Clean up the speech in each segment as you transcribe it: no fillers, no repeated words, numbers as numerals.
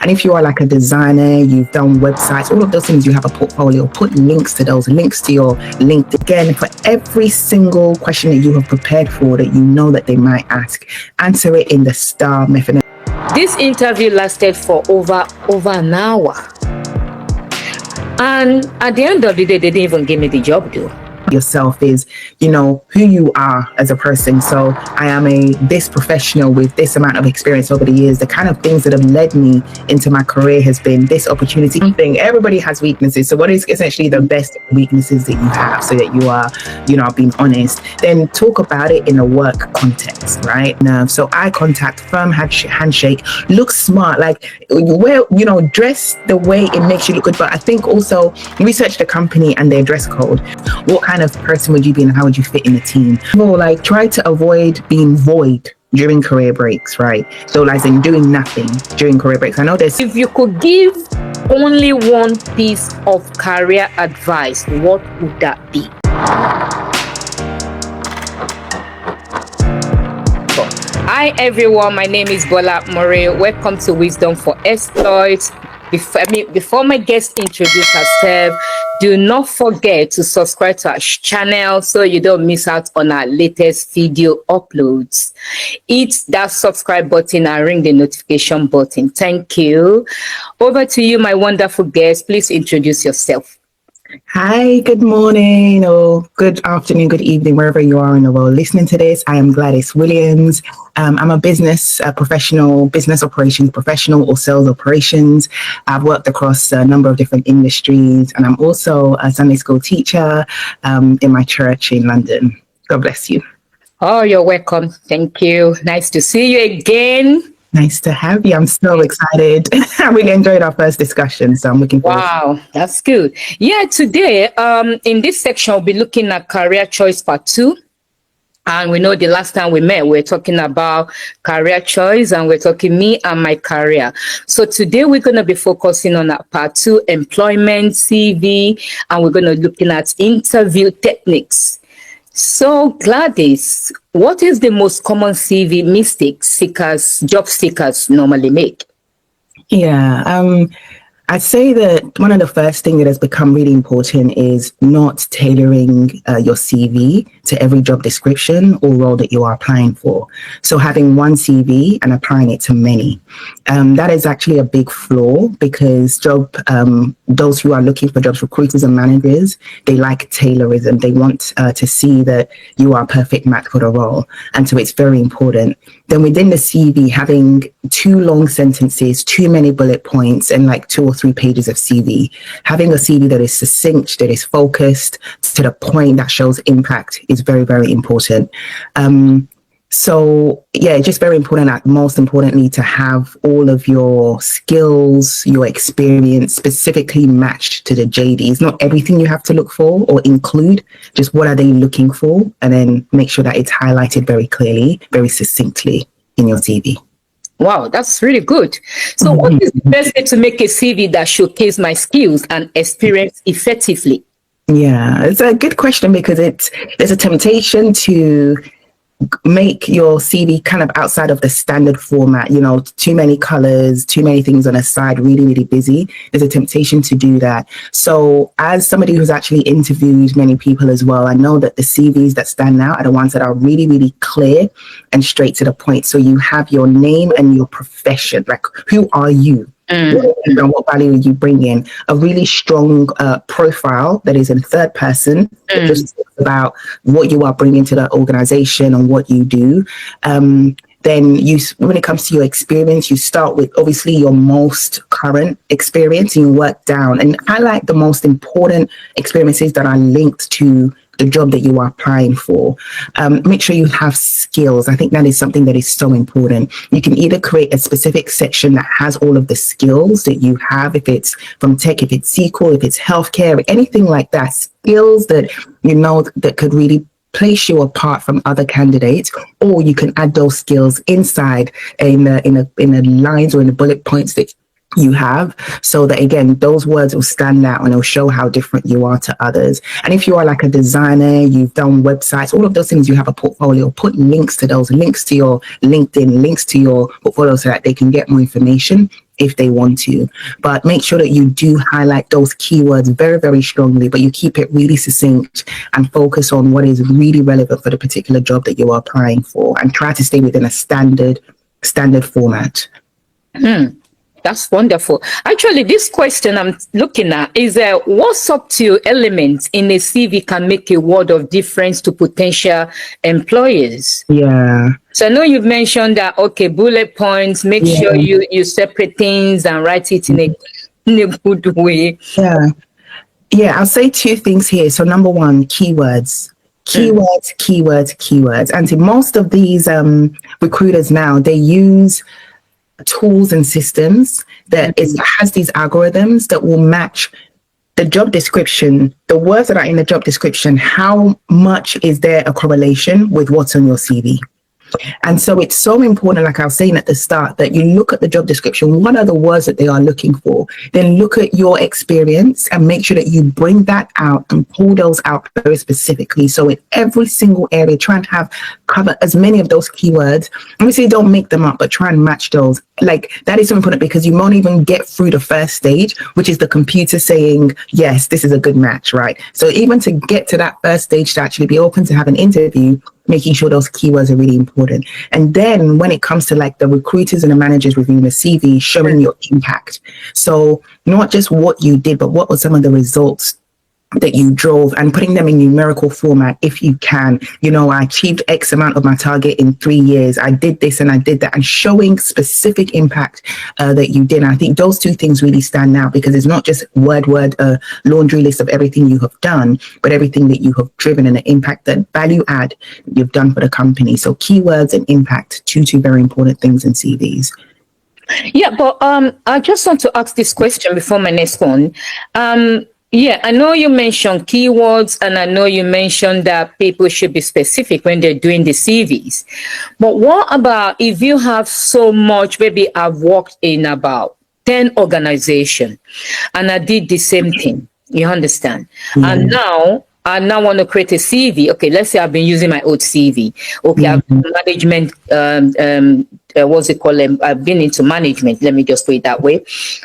And if you are like a designer, you've done websites, all of those things, you have a portfolio, put links to those, links to your LinkedIn. Again, for every single question that you have prepared for that you know that they might ask, answer it in the STAR method. This interview lasted for over an hour. And at the end of the day, they didn't even give me the job, though. Yourself is, who you are as a person. So I am this professional with this amount of experience over the years. The kind of things that have led me into my career has been this opportunity thing. Everybody has weaknesses. So what is essentially the best weaknesses that you have, so that you are, being honest? Then talk about it in a work context, right? Now, so eye contact, firm handshake, look smart, like dress the way it makes you look good. But I think also research the company and their dress code. What kind of person would you be and how would you fit in the team? Well, try to avoid being void during career breaks, right? So like in doing nothing during career breaks. I know there's... If you could give only one piece of career advice, what would that be? Hi everyone, my name is Bola More. Welcome to Wisdom for Exploits. Before my guest introduce herself, do not forget to subscribe to our channel so you don't miss out on our latest video uploads. Hit that subscribe button and ring the notification button. Thank you. Over to you, my wonderful guest. Please introduce yourself. Hi, good morning or good afternoon, good evening, wherever you are in the world listening to this. I am Gladys Williams. I'm a business professional, business operations professional or sales operations. I've worked across a number of different industries, and I'm also a Sunday school teacher in my church in London. God bless you. Oh, you're welcome. Thank you. Nice to see you again. Nice to have you. I'm so excited. I really enjoyed our first discussion, so I'm looking forward. Wow, that's good. Yeah, today, in this section, we'll be looking at career choice part 2. And we know the last time we met, we're talking about career choice, and we're talking me and my career. So today we're going to be focusing on part 2, employment, CV, and we're going to be looking at interview techniques. So Gladys, what is the most common CV mistake job seekers normally make? Yeah, I'd say that one of the first things that has become really important is not tailoring your CV to every job description or role that you are applying for. So having one CV and applying it to many. That is actually a big flaw, because those who are looking for jobs, recruiters and managers, they like tailorism. They want to see that you are a perfect match for the role. And so it's very important. Then within the CV, having too long sentences, too many bullet points, and like 2 or 3 pages of CV. Having a CV that is succinct, that is focused to the point, that shows impact is very, very important. So yeah, just very important, most importantly, to have all of your skills, your experience specifically matched to the JD. It's not everything you have to look for or include, just what are they looking for, and then make sure that it's highlighted very clearly, very succinctly in your CV. Wow, that's really good. So what is the best way to make a CV that showcases my skills and experience effectively? Yeah, it's a good question, because there's a temptation to make your CV kind of outside of the standard format, too many colors, too many things on a side, really, really busy. There's a temptation to do that. So as somebody who's actually interviewed many people as well, I know that the CVs that stand out are the ones that are really, really clear and straight to the point. So you have your name and your profession, like who are you? What value are you bringing? A really strong profile that is in third person, that just talks about what you are bringing to the organization and what you do. Then when it comes to your experience, you start with obviously your most current experience and you work down and highlight the most important experiences that are linked to the job that you are applying for. Make sure you have skills. I think that is something that is so important. You can either create a specific section that has all of the skills that you have, if it's from tech, if it's SQL, if it's healthcare, anything like that, skills that that could really place you apart from other candidates, or you can add those skills inside in the lines or in the bullet points that you have, so that again those words will stand out and it'll show how different you are to others. And if you are like a designer, you've done websites, all of those things, you have a portfolio, put links to those, links to your LinkedIn, links to your portfolio, so that they can get more information if they want to. But make sure that you do highlight those keywords very, very strongly, but you keep it really succinct and focus on what is really relevant for the particular job that you are applying for, and try to stay within a standard format. That's wonderful. Actually, this question I'm looking at is what subtle elements in a CV can make a world of difference to potential employers? Yeah. So I know you've mentioned that, okay, bullet points, make sure you separate things and write it in a good way. Yeah. Yeah, I'll say two things here. So number one, keywords. Keywords. And to most of these recruiters now, they use tools and systems that has these algorithms that will match the job description, the words that are in the job description. How much is there a correlation with what's on your CV? And so it's so important, like I was saying at the start, that you look at the job description. What are the words that they are looking for? Then look at your experience and make sure that you bring that out and pull those out very specifically. So in every single area, try and cover as many of those keywords. Obviously, don't make them up, but try and match those. Like, that is so important, because you won't even get through the first stage, which is the computer saying, yes, this is a good match, right? So even to get to that first stage, to actually be open to have an interview, making sure those keywords are really important. And then when it comes to like the recruiters and the managers reviewing the CV, showing your impact. So not just what you did, but what were some of the results that you drove, and putting them in numerical format if you can. You know, I achieved X amount of my target in 3 years. I did this and I did that, and showing specific impact that you did. And I think those two things really stand out, because it's not just word laundry list of everything you have done, but everything that you have driven and the impact, that value add you've done for the company. So keywords and impact, two very important things in CVs. Yeah, but I just want to ask this question before my next one. Yeah, I know you mentioned keywords, and I know you mentioned that people should be specific when they're doing the CVs. But what about if you have so much, maybe I've worked in about 10 organizations and I did the same thing, you understand? And now I want to create a CV. Okay, let's say I've been using my old CV. Okay, I've been management, what's it called? I've been into management. Let me just put it that way.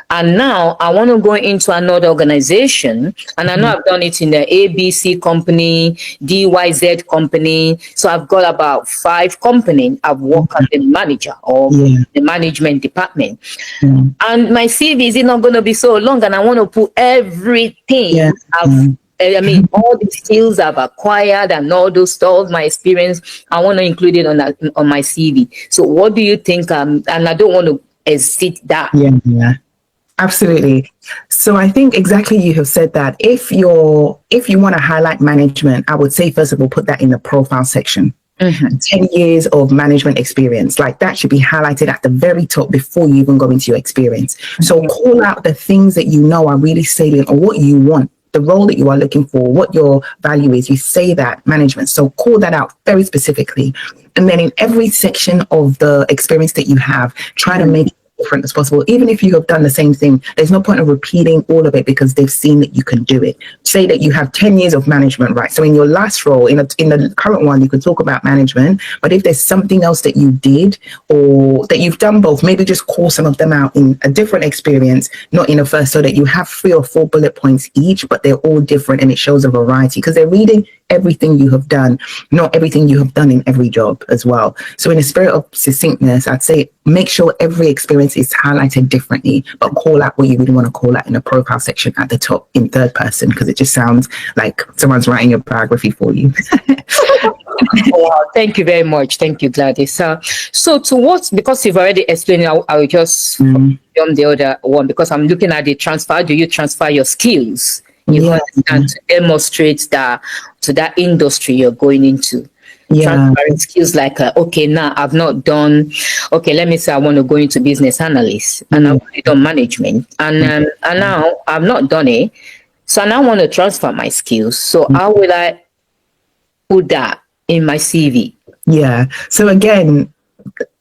And now I want to go into another organization. And I know I've done it in the ABC company, DYZ company. So I've got about 5 companies I've worked as a manager or the management department. And my CV is not going to be so long. And I want to put everything I mean, all the skills I've acquired and all those stuff, my experience, I want to include it on my CV. So what do you think? And I don't want to exceed that. Yeah, absolutely. So I think exactly you have said that. If you want to highlight management, I would say, first of all, put that in the profile section. 10 years of management experience, like that should be highlighted at the very top before you even go into your experience. So call out the things that you know are really salient, or what you want, the role that you are looking for, what your value is. You say that management. So call that out very specifically. And then in every section of the experience that you have, try to make it different as possible. Even if you have done the same thing, there's no point of repeating all of it, because they've seen that you can do it. Say that you have 10 years of management, right? So in your last role, in the current one, you could talk about management, but if there's something else that you did, or that you've done both, maybe just call some of them out in a different experience, not in a first, so that you have 3 or 4 bullet points each, but they're all different, and it shows a variety, because they're reading everything you have done, not everything you have done in every job as well. So in a spirit of succinctness, I'd say make sure every experience is highlighted differently, but call out what you really want to call out in the profile section at the top in third person, because it just sounds like someone's writing your biography for you. Wow, thank you very much. Thank you, Gladys. So because you've already explained, I will just jump the other one, because I'm looking at the transfer. Do you transfer your skills? You understand, to demonstrate that to that industry you're going into. Transferring skills like, okay, now I've not done, okay, let me say I want to go into business analyst, and I've already done management, and now I've not done it. So now I want to transfer my skills. So how will I put that in my CV? Yeah. So again,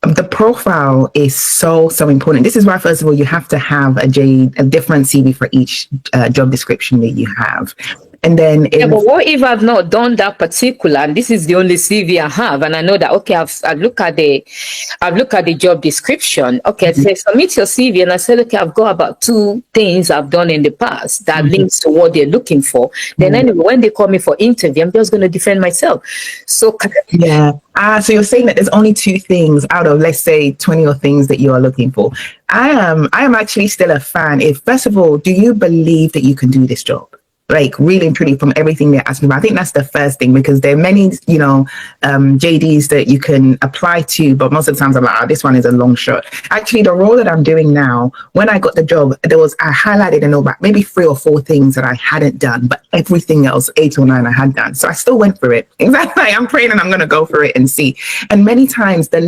the profile is so important. This is why, first of all, you have to have a different CV for each job description that you have. And then yeah, but what if I've not done that particular, and this is the only CV I have, and I know that, okay, I've looked at the job description. Okay, it says submit your CV, and I said, okay, I've got about 2 things I've done in the past that links to what they're looking for. Then anyway, when they call me for interview, I'm just going to defend myself. So yeah. So you're saying that there's only 2 things out of, let's say, 20 or things that you are looking for. I am actually still a fan. If, first of all, do you believe that you can do this job? Like, really and truly, from everything they're asking about. I think that's the first thing, because there are many, JDs that you can apply to, but most of the times I'm like, this one is a long shot. Actually, the role that I'm doing now, when I got the job, I highlighted and about maybe 3 or 4 things that I hadn't done, but everything else, 8 or 9, I had done. So I still went for it. Exactly. I'm praying and I'm going to go for it and see. And many times the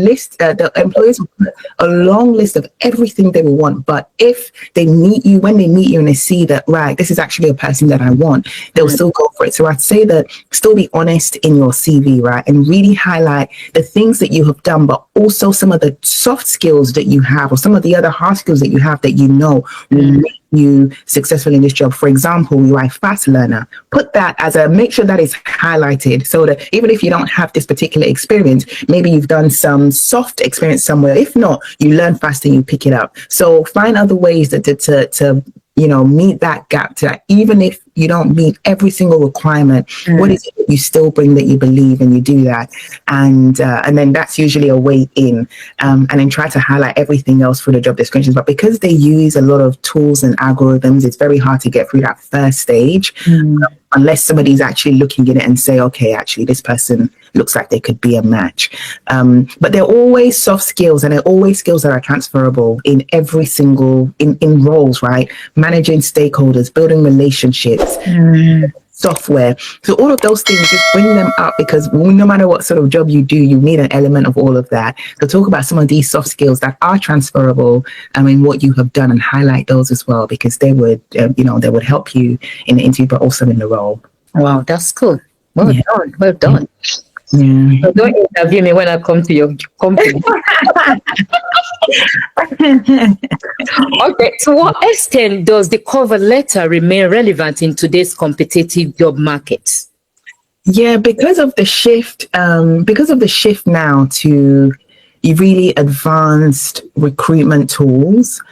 employers will put a long list of everything they will want. But if they meet you, when they meet you and they see that, right, this is actually a person that I want, they'll still go for it. So I'd say that still be honest in your CV, right? And really highlight the things that you have done, but also some of the soft skills that you have, or some of the other hard skills that you have that you know will make you successful in this job. For example, you are a fast learner. Put that make sure that is highlighted, so that even if you don't have this particular experience, maybe you've done some soft experience somewhere. If not, you learn fast and you pick it up. So find other ways to meet that gap, to that, even if you don't meet every single requirement, what is it that you still bring that you believe, and you do that, and then that's usually a way in, and then try to highlight everything else for the job descriptions. But because they use a lot of tools and algorithms, it's very hard to get through that first stage, unless somebody's actually looking at it and say, okay, actually this person looks like they could be a match. But they're always soft skills, and they're always skills that are transferable in every single in roles, right? Managing stakeholders, building relationships, software. So all of those things, just bring them up, because no matter what sort of job you do, you need an element of all of that. So talk about some of these soft skills that are transferable, in what you have done, and highlight those as well, because they would, they would help you in the interview, but also in the role. Wow, that's cool. Well done. Well done. Yeah. So don't interview me when I come to your company. Okay, to what extent does the cover letter remain relevant in today's competitive job market? Yeah, because of the shift now to really advanced recruitment tools,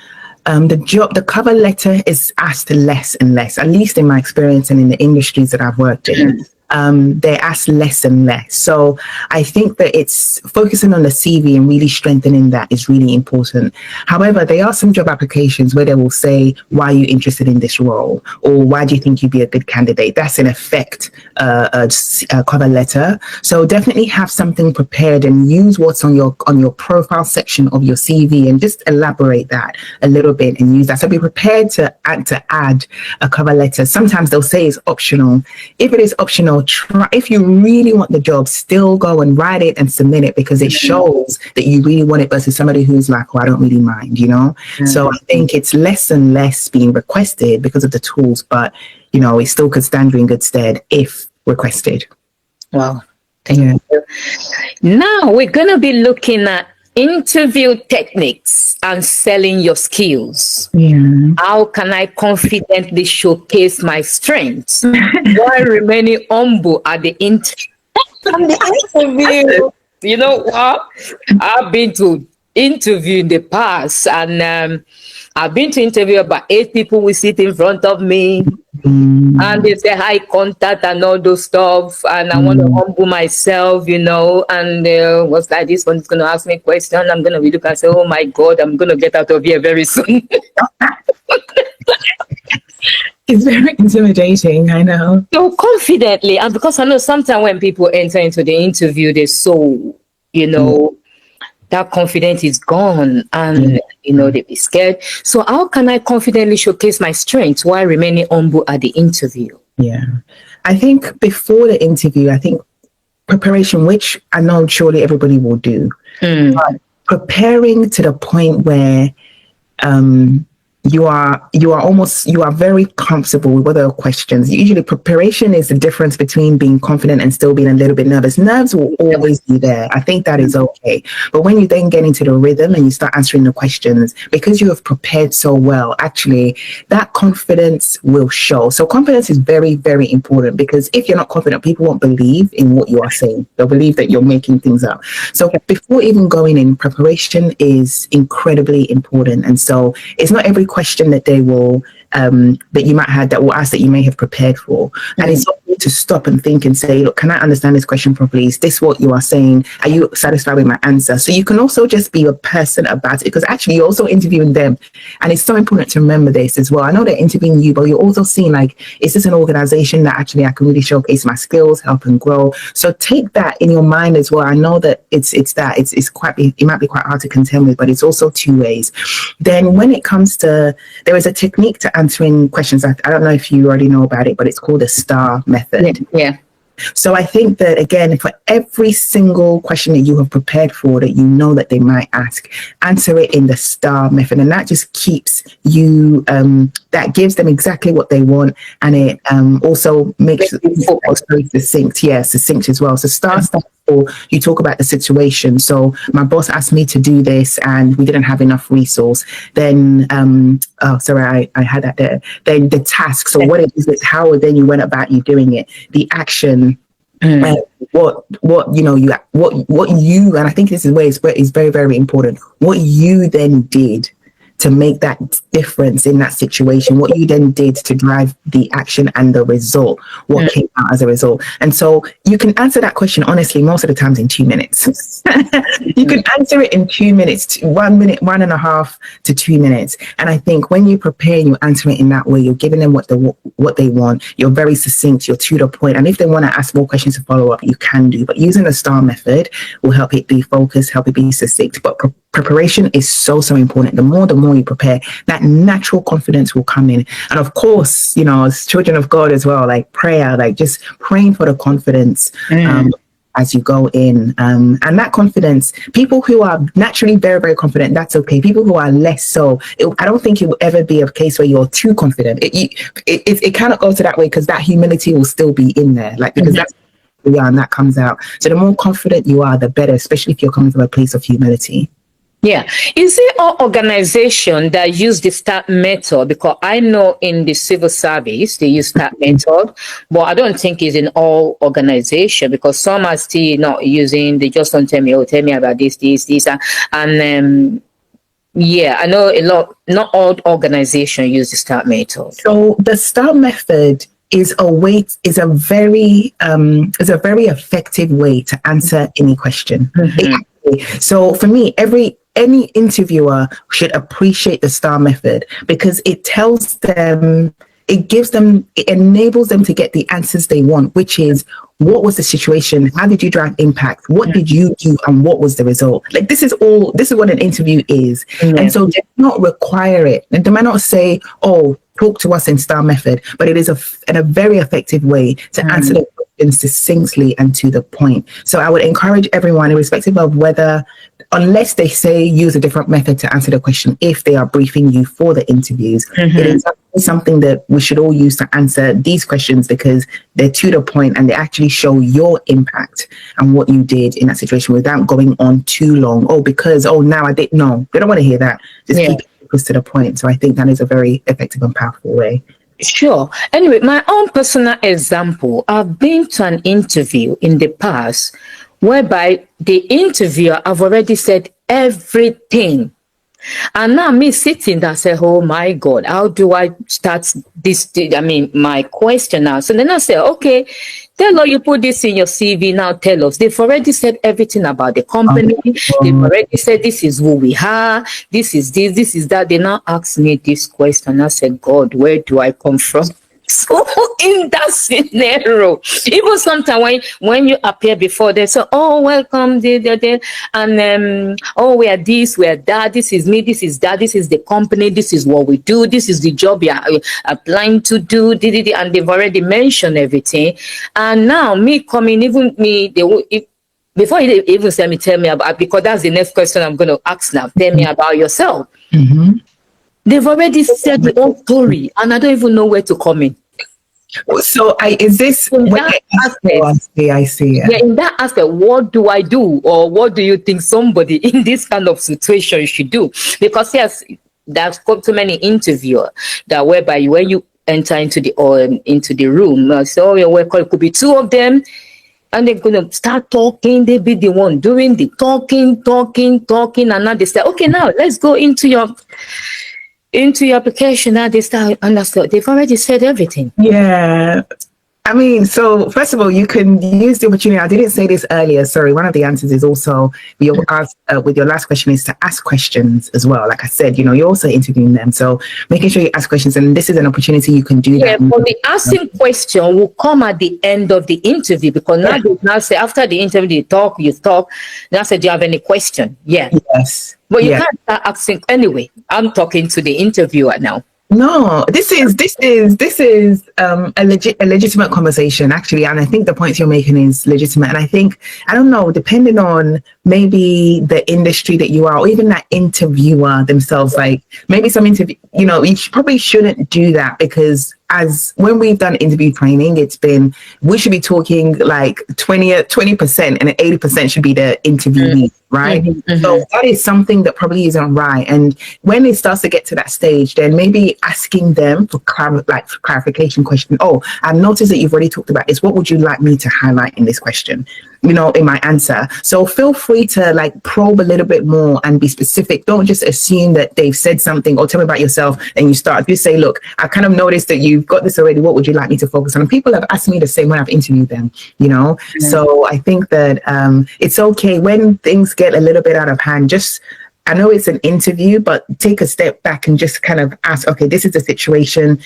the cover letter is asked less and less, at least in my experience and in the industries that I've worked in. They ask less and less. So I think that it's focusing on the CV and really strengthening that is really important. However, there are some job applications where they will say, why are you interested in this role? Or why do you think you'd be a good candidate? That's in effect a cover letter. So definitely have something prepared and use what's on your profile section of your CV, and just elaborate that a little bit and use that. So be prepared to add a cover letter. Sometimes they'll say it's optional. If it is optional, try, if you really want the job, still go and write it and submit it, because it shows that you really want it, versus somebody who's like, I don't really mind, So I think it's less and less being requested because of the tools, but it still could stand you in good stead if requested. Wow. Thank you. Now we're going to be looking at interview techniques and selling your skills. How can I confidently showcase my strengths while remaining humble at the interview? You know what? I've been to interview in the past, and I've been to interview about 8 people will sit in front of me, and they say high contact and all those stuff, and I want to humble myself, and what's like, this one's going to ask me a question, I'm going to look and say, oh my God, I'm going to get out of here very soon. It's very intimidating, I know. So confidently, and because I know sometimes when people enter into the interview, they're so, that confidence is gone, and they be scared. So how can I confidently showcase my strengths while remaining humble at the interview? Yeah, I think before the interview, preparation, which I know surely everybody will do, but preparing to the point where you are very comfortable with other questions. Usually preparation is the difference between being confident and still being a little bit nervous. Nerves will always be there. I think that is okay. But when you then get into the rhythm and you start answering the questions, because you have prepared so well, actually that confidence will show. So confidence is very, very important, because if you're not confident, people won't believe in what you are saying. They'll believe that you're making things up. So before even going in, preparation is incredibly important. And so it's not every question that they will that you might have, that will ask, that you may have prepared for. And it's okay to stop and think and say, look, can I understand this question properly? Is this what you are saying? Are you satisfied with my answer? So you can also just be a person about it, because actually you're also interviewing them. And it's so important to remember this as well. I know they're interviewing you, but you're also seeing, like, is this an organization that actually I can really showcase my skills, help and grow? So take that in your mind as well. I know that it might be quite hard to contend with, but it's also two ways. Then when it comes to, there is a technique to answering questions. I don't know if you already know about it, but it's called the STAR method. Yeah. So I think that, again, for every single question that you have prepared for, that you know that they might ask, answer it in the STAR method. And that just keeps you, that gives them exactly what they want. And it also makes it very succinct. Yeah, succinct as well. So STAR stands for, you talk about the situation. So my boss asked me to do this and we didn't have enough resource. Then, I had that there. Then the task. So what it is, how then you went about you doing it, the action. What you, and I think this is where it's very, very important, what you then did to make that difference in that situation, what you then did to drive the action and the result, what came out as a result. And so you can answer that question, honestly, most of the times in 2 minutes. You can answer it in 2 minutes, 1 minute, 1.5 to 2 minutes. And I think when you prepare and you answer it in that way, you're giving them what they want. You're very succinct, you're to the point. And if they want to ask more questions to follow up, you can do. But using the STAR method will help it be focused, help it be succinct. But preparation is so, so important. The more you prepare, that natural confidence will come in. And of course, as children of God as well, like prayer, like just praying for the confidence as you go in. And that confidence, people who are naturally very, very confident, that's okay. People who are less so, I don't think it will ever be a case where you're too confident. It cannot go to that way, because that humility will still be in there, like, because that's who we are, and that comes out. So the more confident you are, the better, especially if you're coming from a place of humility. Yeah. Is it all organization that use the STAR method? Because I know in the civil service, they use STAR method, but I don't think it's in all organization, because some are still not using, they just don't tell me about this, and I know not all organizations use the STAR method. So the STAR method is a very effective way to answer any question. So for me, any interviewer should appreciate the STAR method, because it tells them, it enables them to get the answers they want, which is, what was the situation? How did you drive impact? What did you do? And what was the result? Like, this is what an interview is. And so they do not require it. And they might not say, talk to us in STAR method, but it is a very effective way to answer the questions succinctly and to the point. So I would encourage everyone, irrespective of whether, unless they say use a different method to answer the question, if they are briefing you for the interviews, it is something that we should all use to answer these questions, because they're to the point and they actually show your impact and what you did in that situation without going on too long. Now I did. No, they don't want to hear that. Just keep it to the point. So I think that is a very effective and powerful way. Sure. Anyway, my own personal example, I've been to an interview in the past whereby the interviewer have already said everything. And now me sitting there, say, oh my God, how do I start this? My question now. So then I say, okay, tell us, you put this in your CV, now tell us. They've already said everything about the company. They've already said, this is who we are. This is that. They now ask me this question. I said, God, where do I come from? So in that scenario, even sometimes when you appear before, they say, oh, welcome, and we are this, we are that, this is me, this is that, this is the company, this is what we do, this is the job you are applying to do, and they've already mentioned everything. And now me coming, even me, before you even tell me about, because that's the next question I'm going to ask now, tell me about yourself. They've already said the whole story, and I don't even know where to come in. So is this In when that I see. yeah, in that aspect, what do I do, or what do you think somebody in this kind of situation should do? Because yes, there's got too many interviewers that whereby when you enter into the room, so you're welcome. It could be two of them, and they're gonna start talking. They be the one doing the talking, and now they say, okay, now let's go into your application. Now they start understand. They've already said everything. Yeah. I mean, so first of all, you can use the opportunity. I didn't say this earlier. Sorry. One of the answers is also with your last question is to ask questions as well. Like I said, you're also interviewing them. So making sure you ask questions. And this is an opportunity you can do that. Yeah, but the asking question will come at the end of the interview, because now say after the interview, you talk. Now say, do you have any question? Yeah. Yes. But you can't start asking anyway. I'm talking to the interviewer now. No, this is a legitimate conversation, actually, and I think the points you're making is legitimate. And I think, I don't know, depending on maybe the industry that you are, or even that interviewer themselves, like maybe some interview, you probably shouldn't do that, because as when we've done interview training, we should be talking like 20% and 80% should be the interviewee, right? So that is something that probably isn't right. And when it starts to get to that stage, then maybe asking them for clarification question. Oh, I've noticed that you've already talked about this. What would you like me to highlight in this question? In my answer. So feel free to probe a little bit more and be specific. Don't just assume that they've said something, or tell me about yourself, and you start. You say, look, I kind of noticed that you've got this already. What would you like me to focus on? And people have asked me the same when I've interviewed them, So I think that it's okay when things get a little bit out of hand. I know it's an interview, but take a step back and just kind of ask, okay, this is the situation.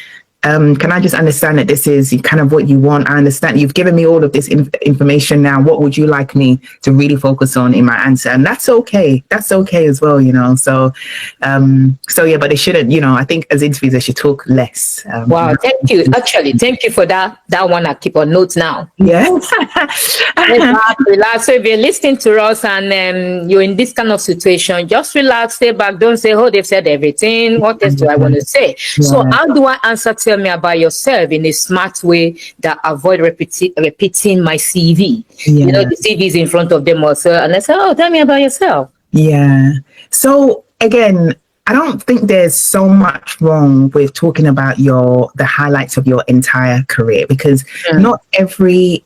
Can I just understand that this is kind of what you want? I understand you've given me all of this information now. What would you like me to really focus on in my answer? And that's okay. That's okay as well, So yeah, but they shouldn't, I think as interviews, they should talk less. Wow. Thank you. Actually, thank you for that one. I keep on notes now. Yeah. Relax. So if you're listening to us and you're in this kind of situation, just relax, stay back. Don't say, oh, they've said everything. What else do I want to say? Yeah. So how do I answer? Tell me about yourself in a smart way that avoid repeating my CV. Yeah. The CV is in front of them also, and I say, "Oh, tell me about yourself." Yeah. So again, I don't think there's so much wrong with talking about the highlights of your entire career, because not every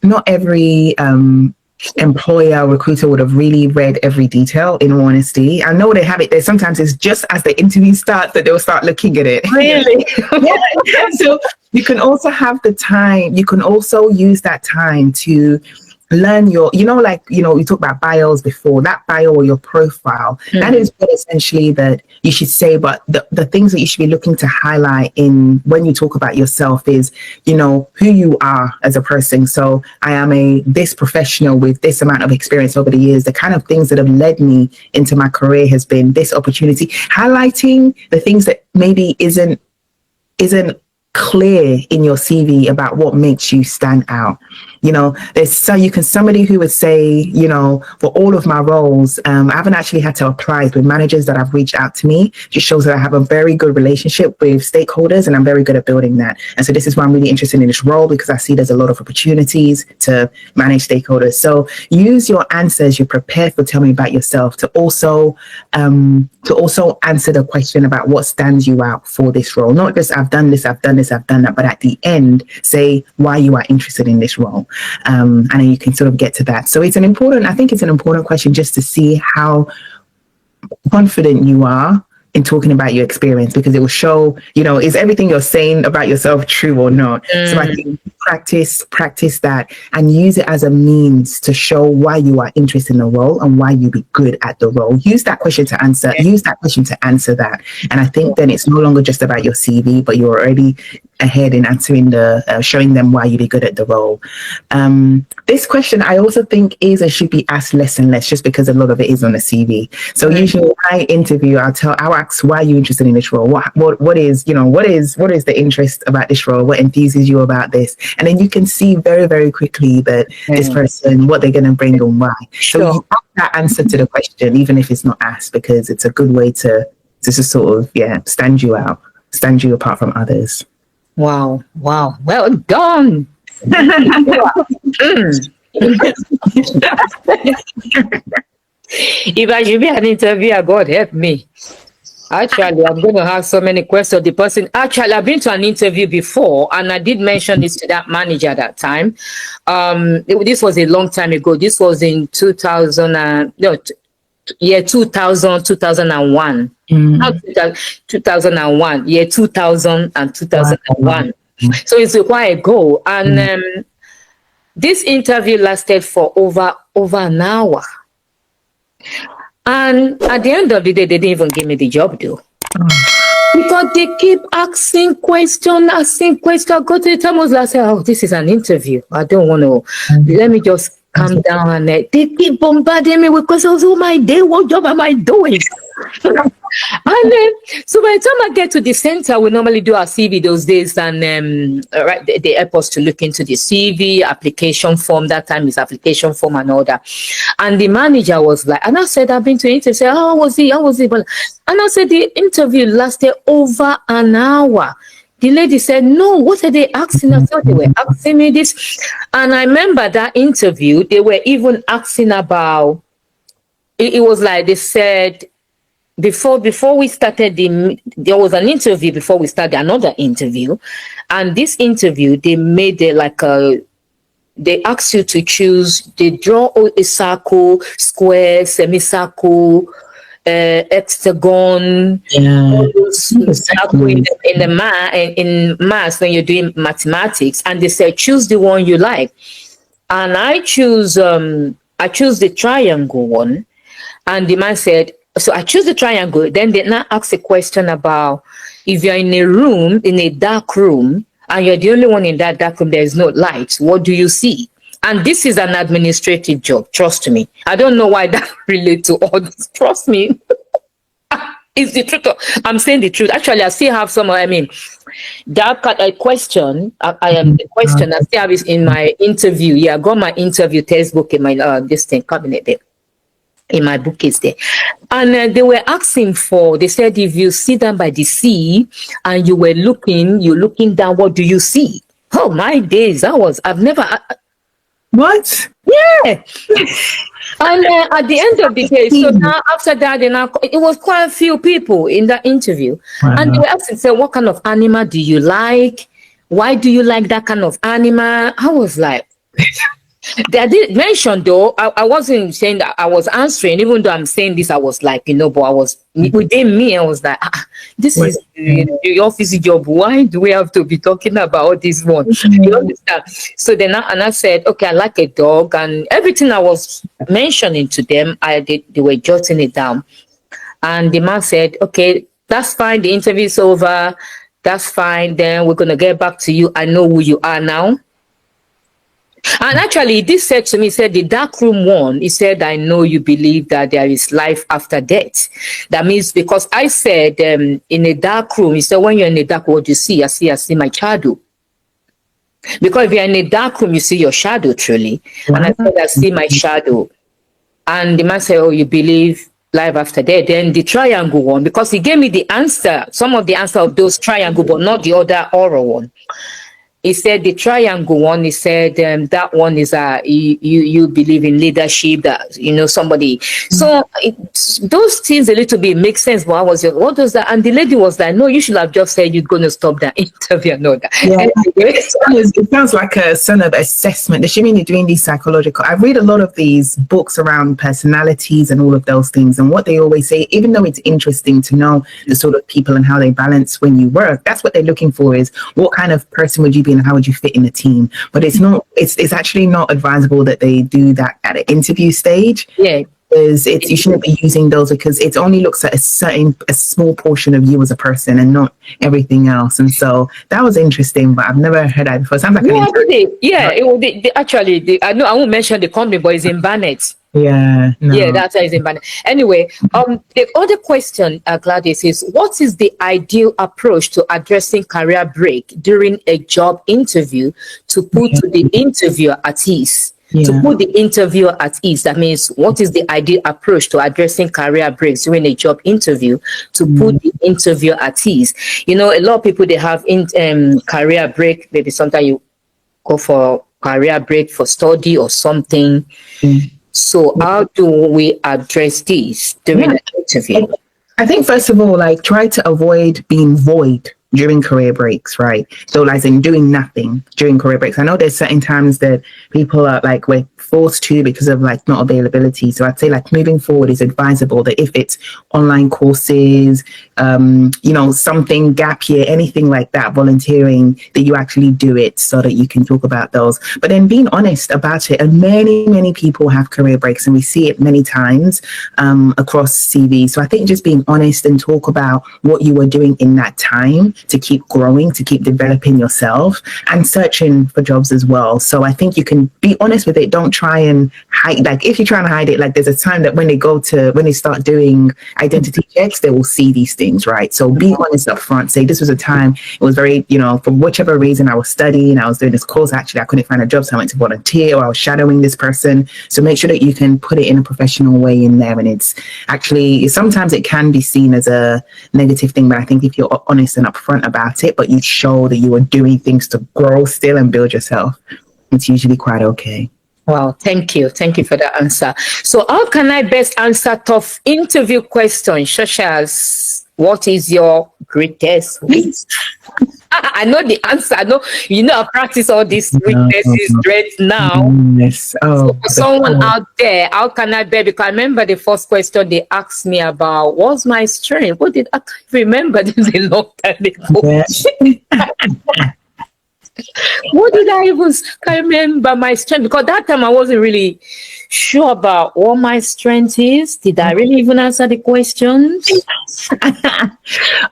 employer, recruiter would have really read every detail, in all honesty. I know they have it there. Sometimes it's just as the interview starts that they'll start looking at it. Really? Yeah. So you can also have the time. You can also use that time to learn we talked about bios before, that bio or your profile. That is what essentially that you should say, but the things that you should be looking to highlight when you talk about yourself is, who you are as a person. So I am this professional with this amount of experience over the years. The kind of things that have led me into my career has been this opportunity, highlighting the things that maybe isn't clear in your CV about what makes you stand out. There's somebody who would say, for all of my roles, I haven't actually had to apply with managers that have reached out to me. Just shows that I have a very good relationship with stakeholders, and I'm very good at building that. And so this is why I'm really interested in this role, because I see there's a lot of opportunities to manage stakeholders. So use your answers. You're prepared for tell me about yourself to also answer the question about what stands you out for this role. Not just I've done this, I've done that, but at the end, say why you are interested in this role. And then you can sort of get to that. So I think it's an important question, just to see how confident you are in talking about your experience, because it will show, is everything you're saying about yourself true or not? So I think practice that and use it as a means to show why you are interested in the role and why you'd be good at the role. Use that question to answer that. And I think then it's no longer just about your CV, but you're already ahead in answering showing them why you'd be good at the role. This question I also think is and should be asked less and less, just because a lot of it is on the CV. So usually when I interview, I'll ask, why are you interested in this role? What is the interest about this role? What enthuses you about this? And then you can see very, very quickly that this person, what they're going to bring and why. So you have that answer to the question, even if it's not asked, because it's a good way to to sort of, stand you out, stand you apart from others. Wow. Well done. If I should be an interviewer, God help me. Actually, I'm going to have so many questions. I've been to an interview before, and I did mention this to that manager at that time. This was a long time ago. This was in 2000, 2001. Not 2001, 2000 and 2001. So it's a while ago. And this interview lasted for over an hour. And at the end of the day, they didn't even give me the job, though. Because they keep asking questions. I go to the time I say, oh, this is an interview. I don't want to. Let me just calm down. And they keep bombarding me with questions. Oh my day, what job am I doing? And then, so by the time I get to the center, we normally do our CV those days, and they help us to look into the CV application form. That time is application form and all that. And the manager was like, and I said, I've been to interview. Say, how was it? And I said, the interview lasted over an hour. The lady said, no, what are they asking? I thought they were asking me this. And I remember that interview, they were even asking about, it was like they said, before we started, there was an interview before we started another interview. And this interview, they made it like they asked you to choose, they draw a circle, square, semicircle, hexagon, circle in maths when you're doing mathematics. And they said, choose the one you like. And I choose the triangle one. And the man said, so I choose the triangle. Then they now ask a question about if you're in a dark room, and you're the only one in that dark room, there is no light, what do you see? And this is an administrative job, trust me. I don't know why that relates to all this. Trust me. It's the truth. I'm saying the truth. Actually, I still have that question. I am the question. I still have it in my interview. Yeah, I got my interview textbook in my cabinet there. In my bookcase there. And they were asking they said, if you sit down by the sea and you're looking down, what do you see? Oh, my days. I've never. What? Yeah. And at the end of the day, so now after that, it was quite a few people in that interview. Wow. And they were asking, so what kind of animal do you like? Why do you like that kind of animal? I was like, they did mention, though, I wasn't saying that I was answering, even though I'm saying this, I was like, but I was within me, I was like, this is the office job. Why do we have to be talking about this one? You understand? So then I said, okay, I like a dog, and everything I was mentioning to them, they were jotting it down. And the man said, okay, that's fine. The interview is over. That's fine. Then we're going to get back to you. I know who you are now. And actually, this said to me, said the dark room one, he said, I know you believe that there is life after death. That means, because I said in a dark room, he said, when you're in a dark room, what do you see? I see my shadow. Because if you're in a dark room, you see your shadow, truly. And I said, I see my shadow. And the man said, oh, you believe life after death? Then the triangle one, because he gave me the answer, some of the answer of those triangle, but not the other oral one. He said the triangle one, he said that one is you believe in leadership, that, somebody. So those things a little bit make sense. But I was like, what does that? And the lady was like, no, you should have just said you're going to stop that interview and all that. Yeah, it sounds like a sort of assessment. Does she mean you're doing these psychological? I read a lot of these books around personalities and all of those things. And what they always say, even though it's interesting to know the sort of people and how they balance when you work, that's what they're looking for, is what kind of person would you be and how would you fit in the team. But it's actually not advisable that they do that at an interview stage. Yeah. Because you shouldn't be using those, because it only looks at a small portion of you as a person and not everything else. And so that was interesting, but I've never heard that before. It sounds like I know I won't mention the company, but it's in Barnet. Yeah. No. Yeah, that's how it's in Barnet. Anyway, the other question, Gladys, is what is the ideal approach to addressing career break during a job interview to put to the interviewer at ease? To Yeah. put the interviewer at ease, that means what is the ideal approach to addressing career breaks during a job interview to put the interviewer at ease? You know, a lot of people, they have career break. Maybe sometimes you go for career break for study or something. So how do we address this during the interview? I think first of all, like try to avoid being void during career breaks, right? So like in doing nothing during career breaks. I know there's certain times that people are like we're forced to because of like not availability. So I'd say like moving forward is advisable that if it's online courses, you know, something gap year, anything like that, volunteering, that you actually do it so that you can talk about those. But then being honest about it. And many people have career breaks and we see it many times across CV. So I think just being honest and talk about what you were doing in that time to keep growing, to keep developing yourself and searching for jobs as well. So I think you can be honest with it. Don't try and hide. Like if you're trying to hide it, like there's a time that when they start doing identity checks, they will see these things, right? So be honest up front. Say this was a time, it was very, you know, for whichever reason I was studying, I was doing this course, actually I couldn't find a job, so I went to volunteer or I was shadowing this person. So make sure that you can put it in a professional way in there. And it's actually, sometimes it can be seen as a negative thing, but I think if you're honest and upfront about it, but you show that you are doing things to grow still and build yourself, it's usually quite okay. Wow, thank you. Thank you for the answer. So how can I best answer tough interview questions such as what is your greatest weakness? I know the answer. I know, you know, I practice all these weaknesses right now. Yes. Oh, so for someone out there, how can I bet? Because I remember the first question they asked me about what's my strength. What did I can't remember? This is a long time ago. yeah. What did I even remember my strength? Because that time I wasn't really sure about what my strength is. Did I really even answer the questions?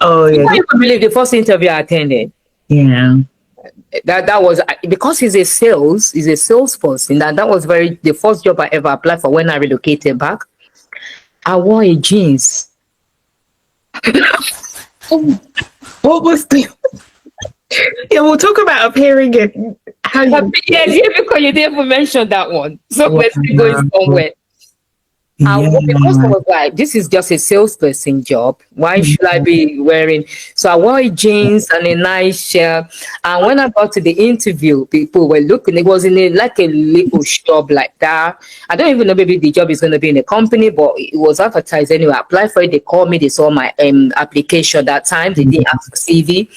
Oh yeah. I can't believe the first interview I attended. Yeah. That was because he's a salesperson. That was the first job I ever applied for when I relocated back. I wore a jeans. What was the? Yeah, we'll talk about appearing in how you. Yeah, because you didn't even mention that one. So we're still going somewhere. Because I was like, this is just a salesperson job. Why should I be wearing? So I wore jeans and a nice shirt. And when I got to the interview, people were looking. It was in a little shop like that. I don't even know maybe the job is going to be in a company, but it was advertised anyway. I applied for it. They called me. They saw my application that time. They didn't ask for CV.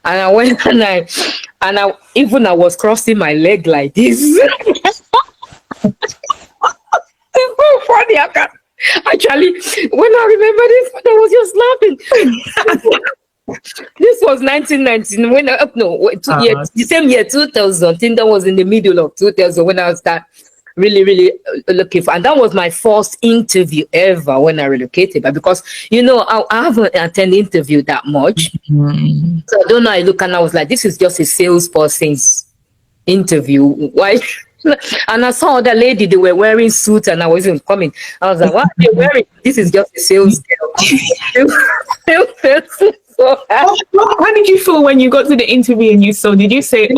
And I went and I was crossing my leg like this. It's so funny. Actually, when I remember this, I was just laughing. This was 1990. The same year, 2000. I think that was in the middle of 2000 when I was really looking for, and that was my first interview ever when I relocated. But because I haven't attended interview that much, so I don't know. I look and I was like, this is just a salesperson's interview. Why? And I saw the lady, they were wearing suits and I wasn't coming. I was like, what are they wearing? This is just a sales So how did you feel when you got to the interview and you saw? Did you say,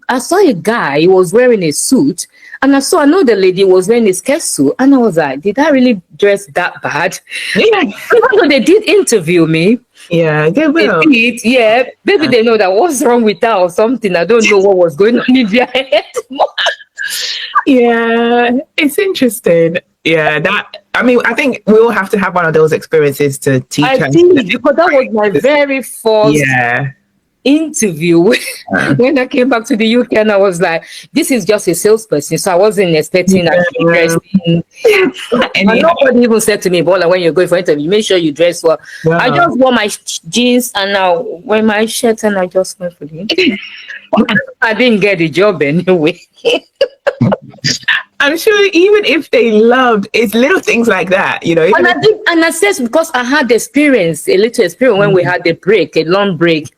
I saw a guy, he was wearing a suit, and I saw another lady was wearing a skirt suit, and I was like, did I really dress that bad? Yeah. Even though they did interview me. Yeah, they did, yeah. Maybe they know that what's wrong with her or something. I don't know what was going on in their head. Yeah, it's interesting. Yeah, I think we all have to have one of those experiences to teach us. Because that was my very first interview when I came back to the UK, and I was like, this is just a salesperson, so I wasn't expecting that interesting. And nobody even said to me, Bola, when you're going for interview, make sure you dress well. I just wore my jeans and now wear my shirt and I just went for the interview. I didn't get the job anyway. I'm sure even if they loved, it's little things like that, And I said, because I had a little experience when we had a long break,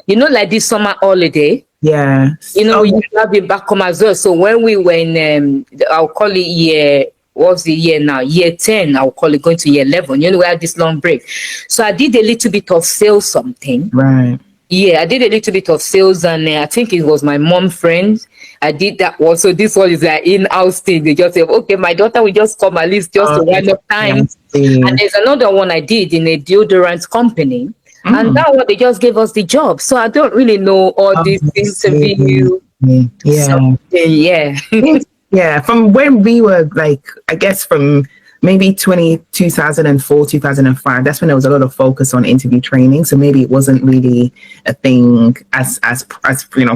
like this summer holiday. Yeah. You have been back home as well. So when we were in, I'll call it what's the year now? Year 10, I'll call it going to year 11. We had this long break. So I did a little bit of sales something. Right. Yeah, I did a little bit of sales, and I think it was my mom friend. I did that also. This one is like in-house thing. They just say, okay, my daughter will just come at least just to wind up time. And there's another one I did in a deodorant company. And that one, they just gave us the job. So I don't really know all these interviews. Yeah. Yeah. Yeah. From when we were like, I guess from maybe 2004, 2005, that's when there was a lot of focus on interview training. So maybe it wasn't really a thing as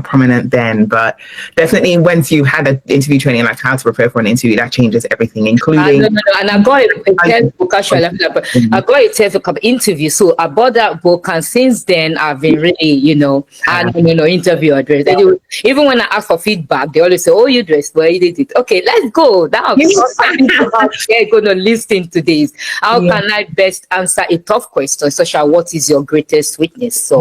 prominent then, but definitely once you had an interview training, like how to prepare for an interview, that changes everything, including. No. And I got a textbook actually. I got a textbook of interview. So I bought that book, and since then I've been really, and interview address. Yeah. Even when I ask for feedback, they always say, "Oh, you dressed well, you did it. Okay, let's go." Now they're gonna listen to this. How can I best answer a tough question, such as what is your greatest weakness?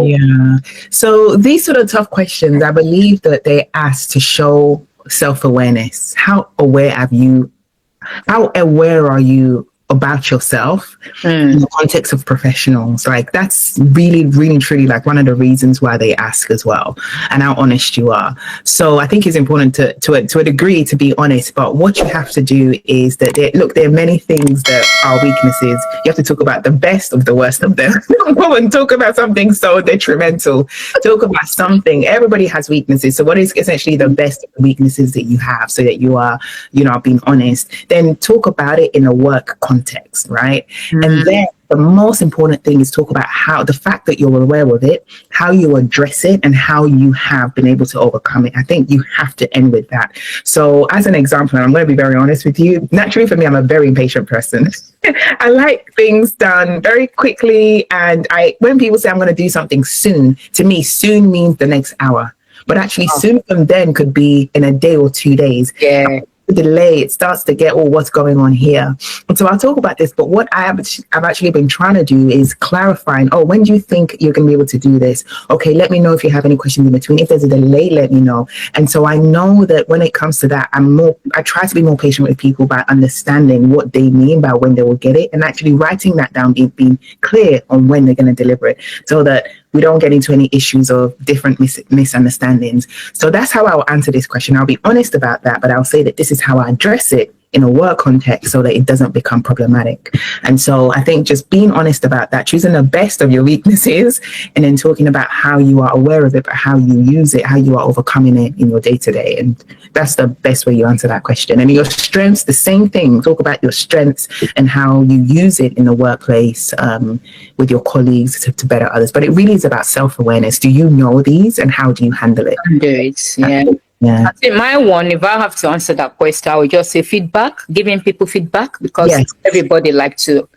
So these sort of tough questions, I believe that they ask to show self-awareness. How aware are you about yourself in the context of professionals? Like that's really, really, truly like one of the reasons why they ask as well, and how honest you are. So I think it's important to a degree to be honest, but what you have to do is that there are many things that are weaknesses. You have to talk about the best of the worst of them. Don't talk about something so detrimental. Talk about something. Everybody has weaknesses. So what is essentially the best of the weaknesses that you have, so that you are, being honest. Then talk about it in a work context, right? And then the most important thing is talk about how the fact that you're aware of it, how you address it, and how you have been able to overcome it. I think you have to end with that. So as an example, and I'm going to be very honest with you, naturally for me, I'm a very impatient person. I like things done very quickly. And when people say I'm going to do something soon, to me, soon means the next hour. But actually soon from then could be in a day or 2 days. Yeah. Delay, it starts to get, what's going on here? And so I'll talk about this, but what I've actually been trying to do is clarifying, when do you think you're going to be able to do this? Okay, let me know if you have any questions in between. If there's a delay, let me know. And so I know that when it comes to that, I try to be more patient with people by understanding what they mean by when they will get it, and actually writing that down, being clear on when they're going to deliver it, so that we don't get into any issues of different misunderstandings. So that's how I'll answer this question. I'll be honest about that, but I'll say that this is how I address it in a work context so that it doesn't become problematic. And so I think just being honest about that, choosing the best of your weaknesses, and then talking about how you are aware of it, but how you use it, how you are overcoming it in your day-to-day. And that's the best way you answer that question. And your strengths, the same thing. Talk about your strengths and how you use it in the workplace with your colleagues to better others. But it really is about self-awareness. Do you know these, and how do you handle it? Yeah. I think my one, if I have to answer that question, I would just say feedback, giving people feedback, because everybody likes to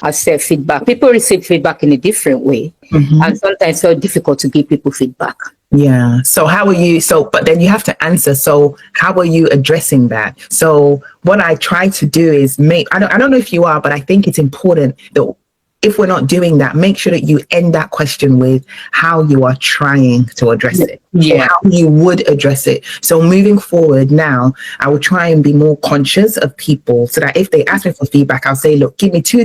accept feedback. People receive feedback in a different way. And sometimes it's so difficult to give people feedback. Yeah. So how are you? But then you have to answer. So how are you addressing that? So what I try to do is I don't know if you are, but I think it's important that if we're not doing that, make sure that you end that question with how you are trying to address it, or how you would address it. So moving forward now, I will try and be more conscious of people, so that if they ask me for feedback, I'll say, look, give me 3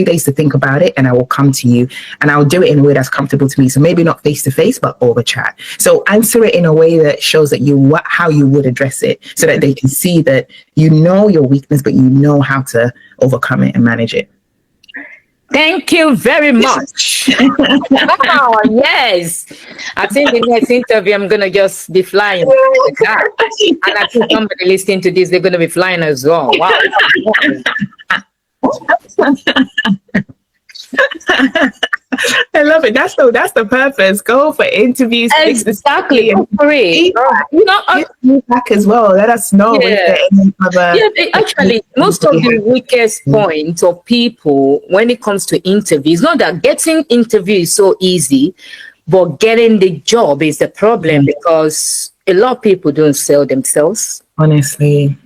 days to think about it, and I will come to you, and I'll do it in a way that's comfortable to me. So maybe not face to face, but over chat. So answer it in a way that shows that how you would address it, so that they can see that you know your weakness, but you know how to overcome it and manage it. Thank you very much. Wow, yes. I think the next interview, I'm going to just be flying. And I think somebody listening to this, they're going to be flying as well. Wow. I love it. That's the purpose. Go for interviews. Exactly. Feedback as well. Let us know. Actually, most of the weakest points of people when it comes to interviews, not that getting interview is so easy, but getting the job is the problem, because a lot of people don't sell themselves. Honestly.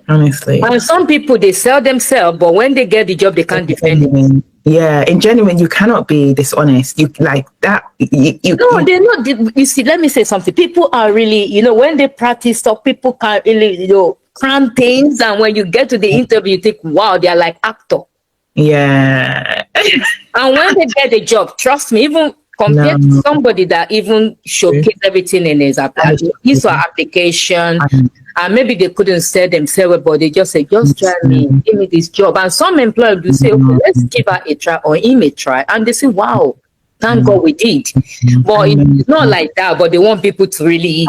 And some people, they sell themselves, but when they get the job, they can't defend it. Yeah, in genuine, you cannot be dishonest. You like that. No, they're not. You see, let me say something. People are really, when they practice stuff, people can really, cram things. And when you get to the interview, you think, wow, they're like actor. Yeah. And when they get the job, trust me, even compared to somebody that even showcased everything in his application. And maybe they couldn't sell themselves, but they just say, just try me, give me this job. And some employers do say, okay, let's give her a try or him a try. And they say, wow, thank God we did. But it's not like that, but they want people to really...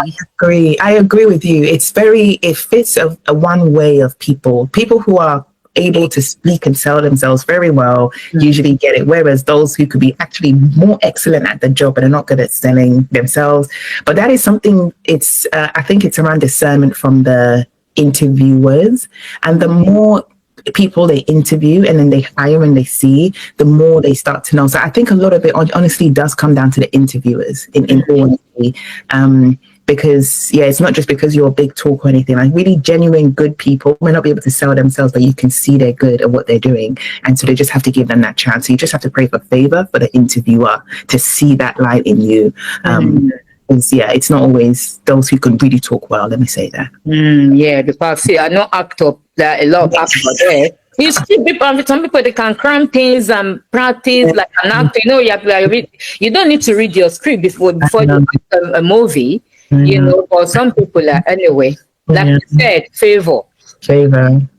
I agree with you. It fits a one way of people who are able to speak and sell themselves very well usually get it, whereas those who could be actually more excellent at the job but are not good at selling themselves. But that is something, I think it's around discernment from the interviewers, and the more people they interview and then they hire and they see, the more they start to know. So I think a lot of it honestly does come down to the interviewers in all honesty. Because it's not just because you're a big talk or anything. Like really genuine good people may not be able to sell themselves, but you can see they're good at what they're doing, and so they just have to give them that chance. So you just have to pray for favor for the interviewer to see that light in you. It's not always those who can really talk well. Let me say that. Because I know actor, there are a lot of actors there. You see people, some people, they can cram things and practice like an actor. You don't need to read your script before you do a movie. But some people are anyway. Like you said, favor.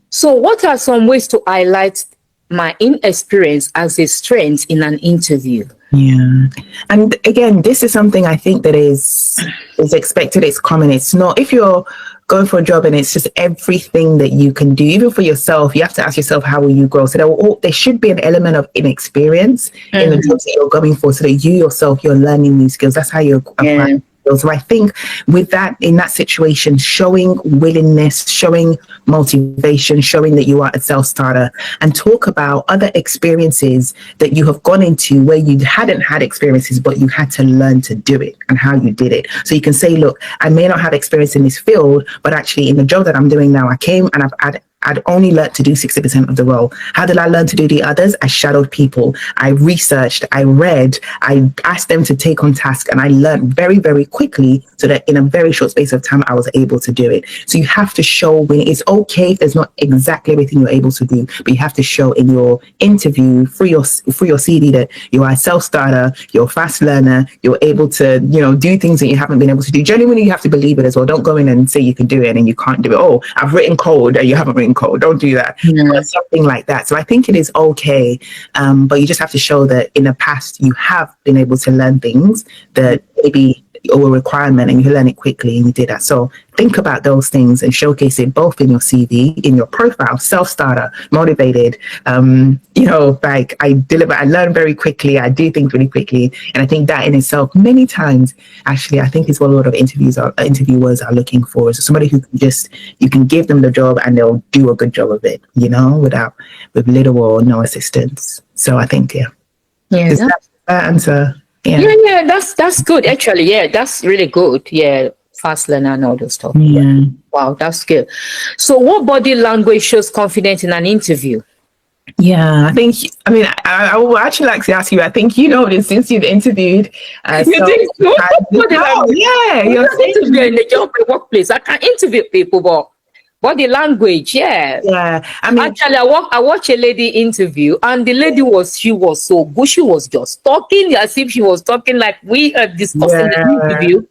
So what are some ways to highlight my inexperience as a strength in an interview? And again, this is something I think that is expected. It's common. It's not, if you're going for a job and it's just everything that you can do, even for yourself, you have to ask yourself, how will you grow? So there should be an element of inexperience in the jobs that you're going for, so that you yourself, you're learning new skills. That's how you apply. So I think with that, in that situation, showing willingness, showing motivation, showing that you are a self-starter, and talk about other experiences that you have gone into where you hadn't had experiences, but you had to learn to do it and how you did it. So you can say, look, I may not have experience in this field, but actually in the job that I'm doing now, I came and I'd only learned to do 60% of the role. How did I learn to do the others? I shadowed people. I researched, I read, I asked them to take on tasks, and I learned very, very quickly, so that in a very short space of time, I was able to do it. So you have to show, when it's okay if there's not exactly everything you're able to do, but you have to show in your interview, through your CV, that you are a self-starter, you're a fast learner, you're able to, do things that you haven't been able to do. Genuinely, you have to believe it as well. Don't go in and say you can do it and you can't do it. Oh, I've written code and you haven't written code. Don't do that. Or something like that. So I think it is okay, but you just have to show that in the past you have been able to learn things that maybe or a requirement, and you learn it quickly, and you did that. So think about those things and showcase it both in your CV, in your profile, self-starter, motivated, like I learn very quickly, I do things really quickly. And I think that in itself, many times, actually, I think is what a lot of interviewers are looking for, is somebody who you can give them the job and they'll do a good job of it, with little or no assistance. So I think, does that answer? Yeah, that's good actually. Yeah, that's really good. Yeah, fast learner and all those stuff. Yeah. Wow, that's good. So what body language shows confidence in an interview? Yeah, I would actually like to ask you, I think you know this since you've interviewed. You think so? You're interviewing in the job, the workplace. I can interview people, but body language, actually, I watched a lady interview, and the lady she was so good. She was just talking as if she was talking like we are discussing the interview.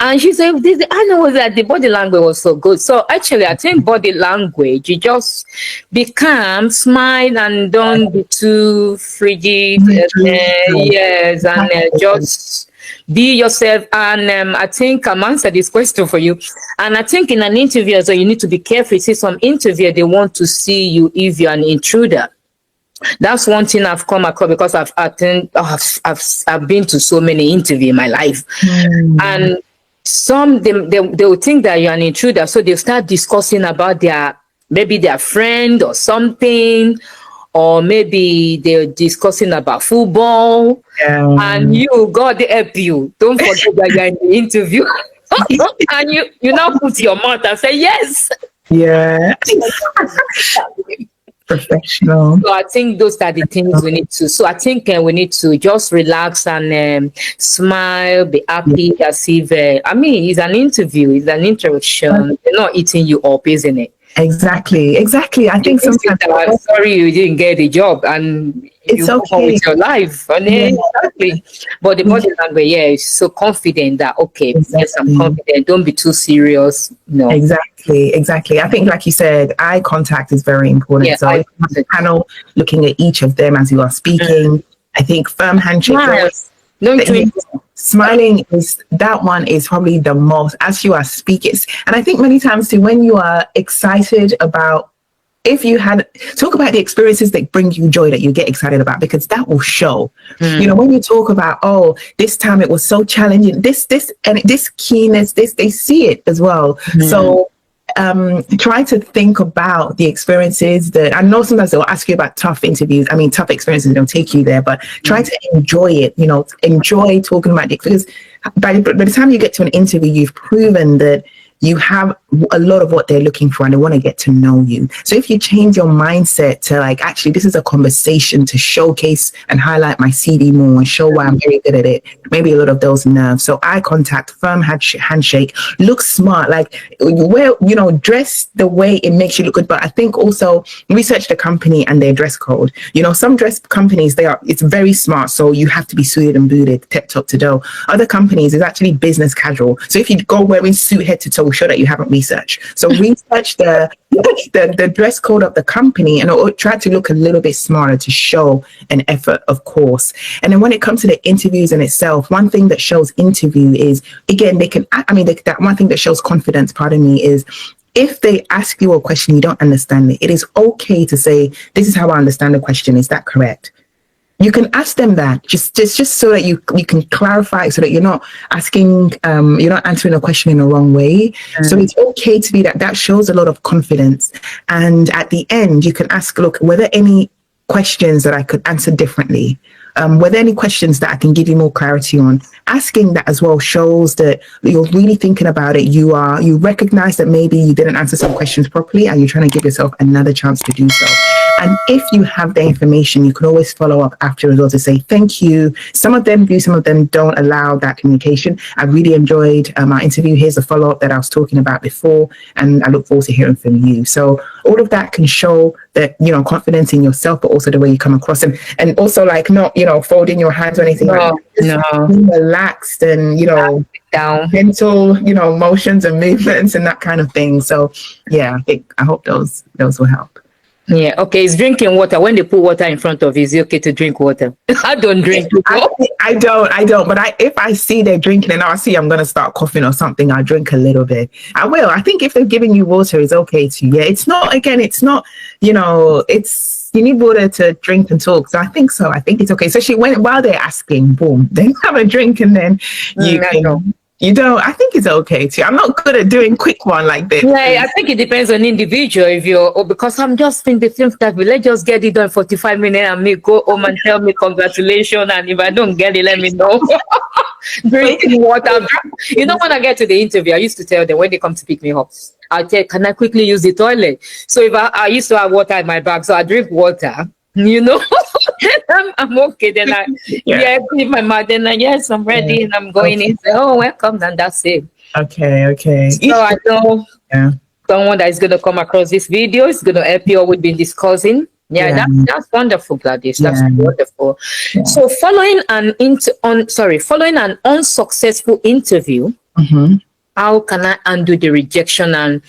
And she said, I know that the body language was so good. So actually, I think body language, you just be calm, smile, and don't be too frigid. Just be yourself. And I think I'm answered this question for you. And I think in an interview, so you need to be careful. You see, some interview, they want to see you if you're an intruder. That's one thing I've come across, because I've been to so many interviews in my life. And some they will think that you're an intruder, so they'll start discussing about their friend or something, or maybe they're discussing about football, and God help you, don't forget that you're in the interview. And you now put your mouth and say yes. Professional. So I think those are the things we need to. So I think we need to just relax and smile, be happy, as if it's an interview, it's an introduction. They're not eating you up, isn't it? Exactly. I think You sometimes sorry you didn't get the job and it's you move on okay. with your life. And Yeah, exactly. But the body language, yeah, is so confident that okay, yes, I'm exactly. confident. Don't be too serious. No. Exactly. I think, like you said, eye contact is very Yeah, important. So I if you have a panel looking at each of them as you are speaking, I think firm handshake, Miles, don't yeah, drink. smiling is that one is probably the most as you are speaking. And I think many times too, when you are excited about if you had talk about the experiences that bring you joy that you get excited about because that will show. When you talk about, oh, this time it was so challenging, this keenness, this they see it as well. So try to think about the experiences that I know sometimes they'll ask you about tough interviews. I mean, tough experiences don't take you there, but try to enjoy it, enjoy talking about it because by the time you get to an interview, you've proven that you have a lot of what they're looking for and they want to get to know you. So if you change your mindset to like, actually, this is a conversation to showcase and highlight my CV more and show why I'm very good at it, maybe a lot of those nerves. So eye contact, firm handshake, look smart, like wear, dress the way it makes you look good. But I think also research the company and their dress code. Some dress companies, it's very smart. So you have to be suited and booted, top to toe. Other companies is actually business casual. So if you go wearing suit head to toe, show that you haven't researched. So research the dress code of the company and try to look a little bit smarter to show an effort, of course. And then when it comes to the interviews in itself, one thing that shows interview is, again, that one thing that shows confidence, pardon me, is if they ask you a question, you don't understand it, it is okay to say, this is how I understand the question. Is that correct? You can ask them that just so that you can clarify, so that you're not asking, you're not answering a question in the wrong way. So it's okay to be that. That shows a lot of confidence. And at the end, you can ask, look, were there any questions that I could answer differently? Were there any questions that I can give you more clarity on? Asking that as well shows that you're really thinking about it. You recognize that maybe you didn't answer some questions properly and you're trying to give yourself another chance to do so. And if you have the information, you can always follow up after as well to say thank you. Some of them do, some of them don't allow that communication. I really enjoyed our interview. Here's a follow-up that I was talking about before, and I look forward to hearing from you. So all of that can show that, confidence in yourself, but also the way you come across, and also like not, folding your hands or anything like that. Being relaxed and, down. gentle, motions and movements and that kind of thing. So yeah, I hope those will help. Yeah, okay. It's drinking water. When they put water in front of you, is it okay to drink water? I don't drink. I don't. But if I see they're drinking and I see I'm going to start coughing or something, I'll drink a little bit. I will. I think if they're giving you water, it's okay to. Yeah, it's not, it's, you need water to drink and talk. So I think so. I think it's okay. Especially while they're asking, boom, then have a drink and then you don't. I think it's okay too. I'm not good at doing quick one like this. Yeah, I think it depends on individual. Because I'm just in the film that let's just get it done 45 minutes and me go home and tell me congratulations. And if I don't get it, let me know. Drinking water. When I get to the interview, I used to tell them when they come to pick me up, I'll tell, can I quickly use the toilet? So if I used to have water in my bag, so I drink water. I'm okay. Then leave my mouth. Then yes, I'm ready, and I'm going in. Say, oh, welcome, and that's it. Okay. So I know someone that is going to come across this video is going to help you. We've been discussing. Yeah, that's wonderful, Gladys. That's wonderful. Yeah. So following an unsuccessful interview, how can I undo the rejection and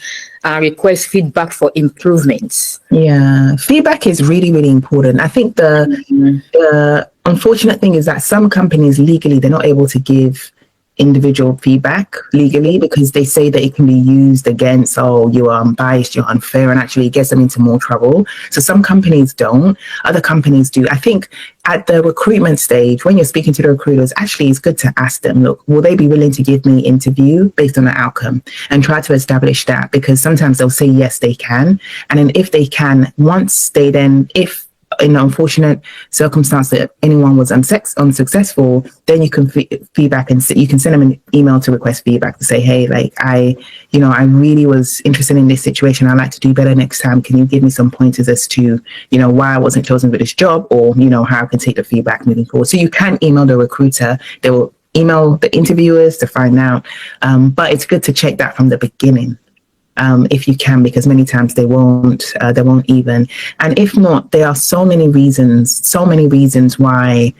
request feedback for improvements? Yeah, feedback is really, really important. I think the unfortunate thing is that some companies legally, they're not able to give individual feedback legally because they say that it can be used against, you are unbiased, you're unfair, and actually it gets them into more trouble. So some companies don't, other companies do. I think at the recruitment stage, when you're speaking to the recruiters, actually it's good to ask them, look, will they be willing to give me an interview based on the outcome, and try to establish that, because sometimes they'll say yes, they can. And then if they can, if in an unfortunate circumstance that anyone was unsuccessful, then you can feedback and you can send them an email to request feedback to say, hey, like I really was interested in this situation. I'd like to do better next time. Can you give me some pointers as to, why I wasn't chosen for this job, or, how I can take the feedback moving forward. So you can email the recruiter. They will email the interviewers to find out. But it's good to check that from the beginning. if you can, because many times they won't even. And if not, there are so many reasons why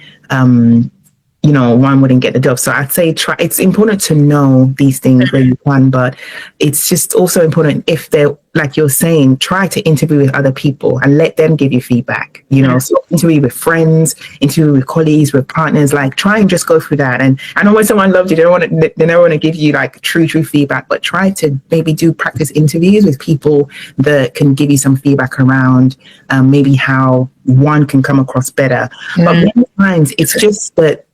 one wouldn't get the job. So I'd say it's important to know these things where you can, but it's just also important, if they're, like you're saying, try to interview with other people and let them give you feedback, so interview with friends, interview with colleagues, with partners, like try and just go through that. And I know when someone loves you, they don't want to give you like true feedback, but try to maybe do practice interviews with people that can give you some feedback around maybe how one can come across better. But many times it's just that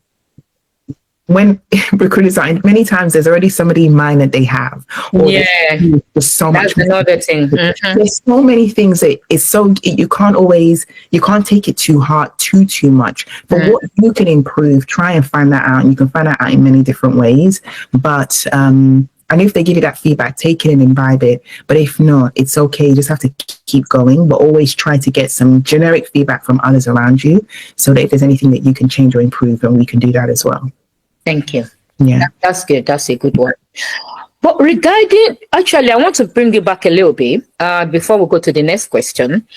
when recruiters are, many times there's already somebody in mind that they have. Or there's so much. That's another thing. There's so many things that you can't take it too hard, too much. But what you can improve, try and find that out. And you can find that out in many different ways. But and if they give you that feedback, take it and imbibe it. But if not, it's okay. You just have to keep going, but always try to get some generic feedback from others around you, so that if there's anything that you can change or improve, then we can do that as well. Thank you. Yeah. That's good. That's a good one. But actually, I want to bring you back a little bit before we go to the next question.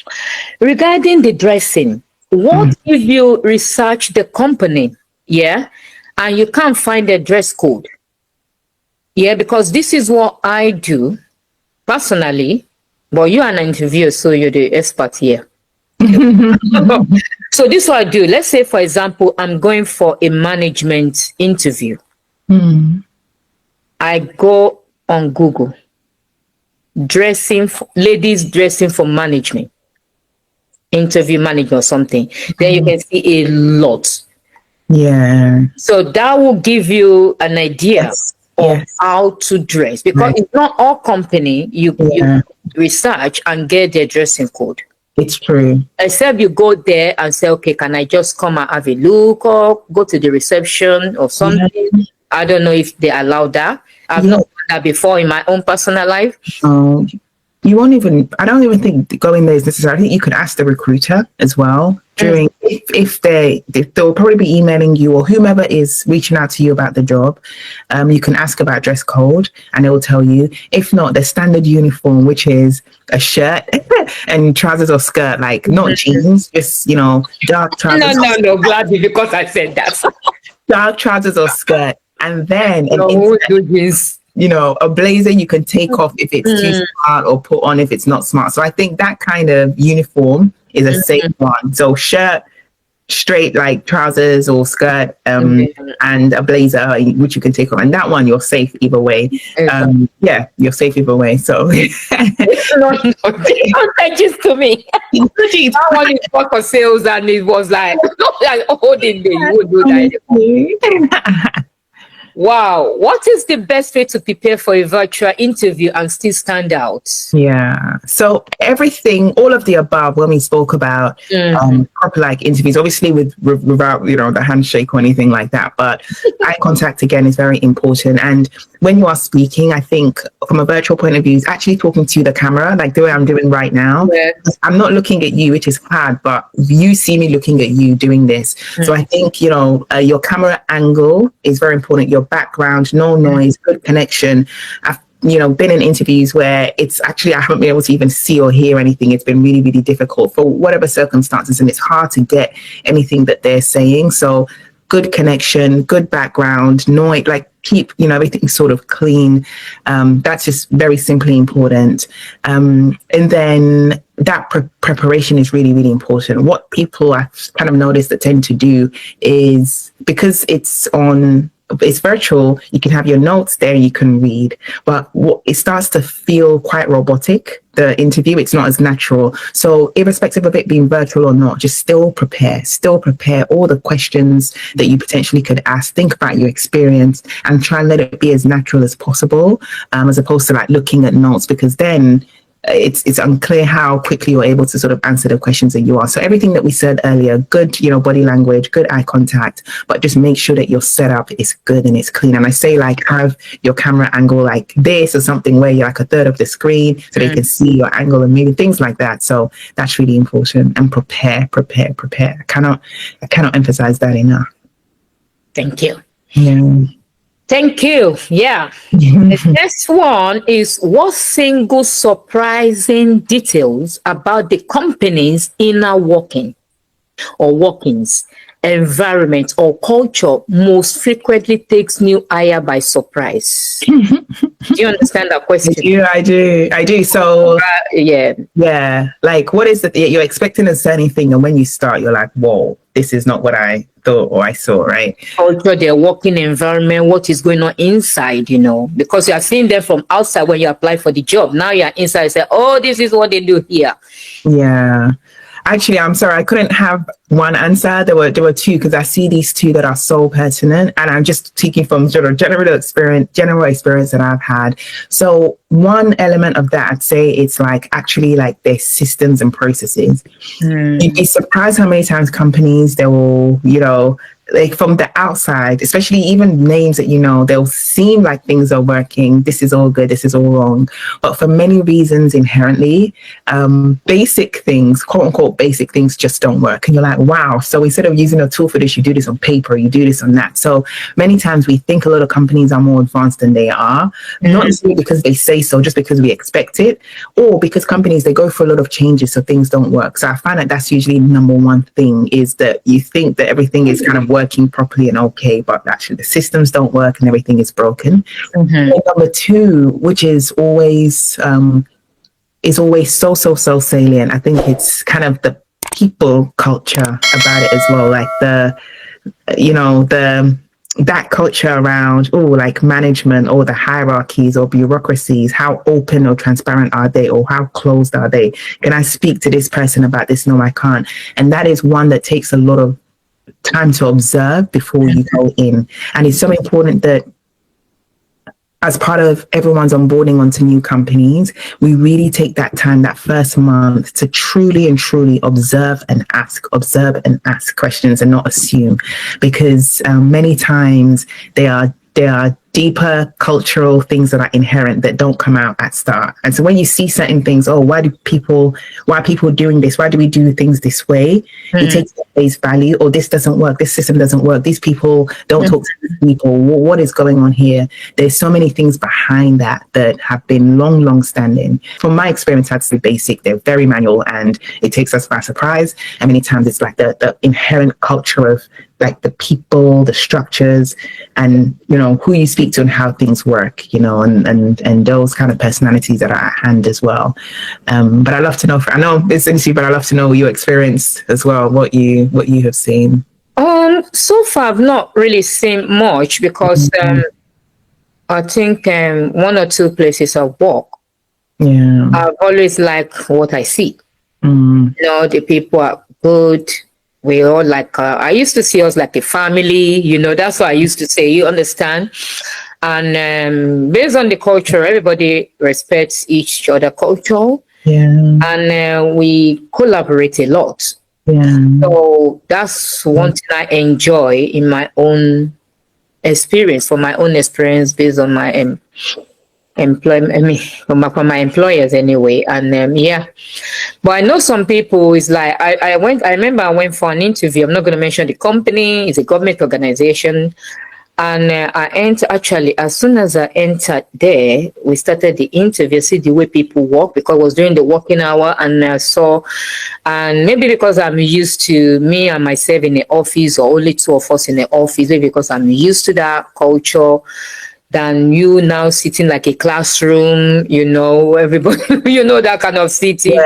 Regarding the dressing, what if you research the company, and you can't find a dress code? Yeah, because this is what I do personally, but you're an interviewer, so you're the expert here. So this is what I do. Let's say, for example, I'm going for a management interview. I go on Google, ladies dressing for management, interview manager or something. Then you can see a lot. Yeah. So that will give you an idea of how to dress, because it's not all company you research and get their dressing code. It's true. Except you go there and say, okay, can I just come and have a look, or go to the reception or something? I don't know if they allow that. I've not done that before in my own personal life. You won't even, I don't even think going there is necessary. I think you could ask the recruiter as well during, if they'll probably be emailing you, or whomever is reaching out to you about the job. You can ask about dress code and it will tell you. If not, the standard uniform, which is a shirt and trousers or skirt, like not jeans, just, dark trousers. No, gladly, because I said that. Dark trousers or skirt. And then a blazer you can take off if it's too smart, or put on if it's not smart. So I think that kind of uniform is a safe one. So shirt, straight like trousers or skirt, and a blazer which you can take off, and that one you're safe either way. You're safe either way. So contagious to me. That one is for sales, and it was like holding me. You would do that. Wow. What is the best way to prepare for a virtual interview and still stand out? Yeah. So everything, all of the above, when we spoke about proper like interviews, obviously without, the handshake or anything like that, but eye contact again is very important. And when you are speaking, I think from a virtual point of view, is actually talking to the camera, like the way I'm doing right now. I'm not looking at you, which is hard, but you see me looking at you doing this. So I think, your camera angle is very important. Your background, no noise, good connection. I've been in interviews where it's actually, I haven't been able to even see or hear anything. It's been really, really difficult for whatever circumstances, and it's hard to get anything that they're saying. So good connection, good background, noise, like keep, everything sort of clean. That's just very simply important. And then that preparation is really, really important. What people I've kind of noticed that tend to do is, because it's virtual, you can have your notes there, you can read, but it starts to feel quite robotic, the interview. It's not as natural. So irrespective of it being virtual or not, just still prepare all the questions that you potentially could ask. Think about your experience and try and let it be as natural as possible, as opposed to like looking at notes, because then it's unclear how quickly you're able to sort of answer the questions that you are. So everything that we said earlier, good, body language, good eye contact, but just make sure that your setup is good and it's clean. And I say, like, have your camera angle like this or something where you're like a third of the screen so they can see your angle and maybe things like that. So that's really important. And prepare. I cannot emphasize that enough. Thank you. Yeah. Thank you. Yeah. The next one is what single surprising details about the company's inner working or workings, environment, or culture most frequently takes new hire by surprise? Do you understand that question? I do. So Yeah. yeah, like what is it? You're expecting a certain thing, and when you start, you're like, "Whoa, this is not what I thought or I saw." Right? Culture, their working environment, what is going on inside, you know, because you are seeing them from outside when you apply for the job. Now you're inside, you say, oh, this is what they do here. Yeah. Actually, I'm sorry, I couldn't have one answer. There were two because I see these two that are so pertinent, and I'm just taking from general experience that I've had. So one element of that, I'd say it's like actually like their systems and processes. You'd be surprised how many times companies they will, like from the outside, especially even names that they'll seem like things are working. This is all good. This is all wrong. But for many reasons, inherently, basic things, quote unquote, basic things just don't work. And you're like, wow. So instead of using a tool for this, you do this on paper, you do this on that. So many times we think a lot of companies are more advanced than they are, not necessarily because they say so, just because we expect it, or because companies, they go through a lot of changes, so things don't work. So I find that that's usually number one thing, is that you think that everything is kind of working properly and okay, but actually the systems don't work and everything is broken. Number two, which is always so salient, I think it's kind of the people culture about it as well, like that culture around like management or the hierarchies or bureaucracies. How open or transparent are they, or how closed are they? Can I speak to this person about this? No, I can't. And that is one that takes a lot of time to observe before you go in. And it's so important that as part of everyone's onboarding onto new companies, we really take that time, that first month, to truly and truly observe and ask questions and not assume, because many times they are deeper cultural things that are inherent that don't come out at start. And so when you see certain things, why are people doing this? Why do we do things this way? It takes face value, or this doesn't work, this system doesn't work, these people don't talk to these people, what is going on here? There's so many things behind that have been long standing. From my experience, I'd say basic, they're very manual and it takes us by surprise. And many times it's like the inherent culture of like the people, the structures, and who you speak to and how things work, and those kind of personalities that are at hand as well. But I'd love to know, I know it's interesting, but I'd love to know your experience as well, what you have seen. So far I've not really seen much, because I think one or two places I work, I've always liked what I see. The people are good. We all like, I used to see us like a family, that's what I used to say, you understand? And based on the culture, everybody respects each other culture. And we collaborate a lot. So that's one thing I enjoy in my own experience, from my own experience, based on my employment, from my employers anyway. And but I know some people is like, I remember I went for an interview. I'm not going to mention the company. It's a government organization. And I entered, actually, as soon as I entered there, we started the interview, see the way people work, because I was during the working hour, and I saw, and maybe because I'm used to me and myself in the office, or only two of us in the office, maybe because I'm used to that culture, than you now sitting like a classroom, everybody, that kind of sitting.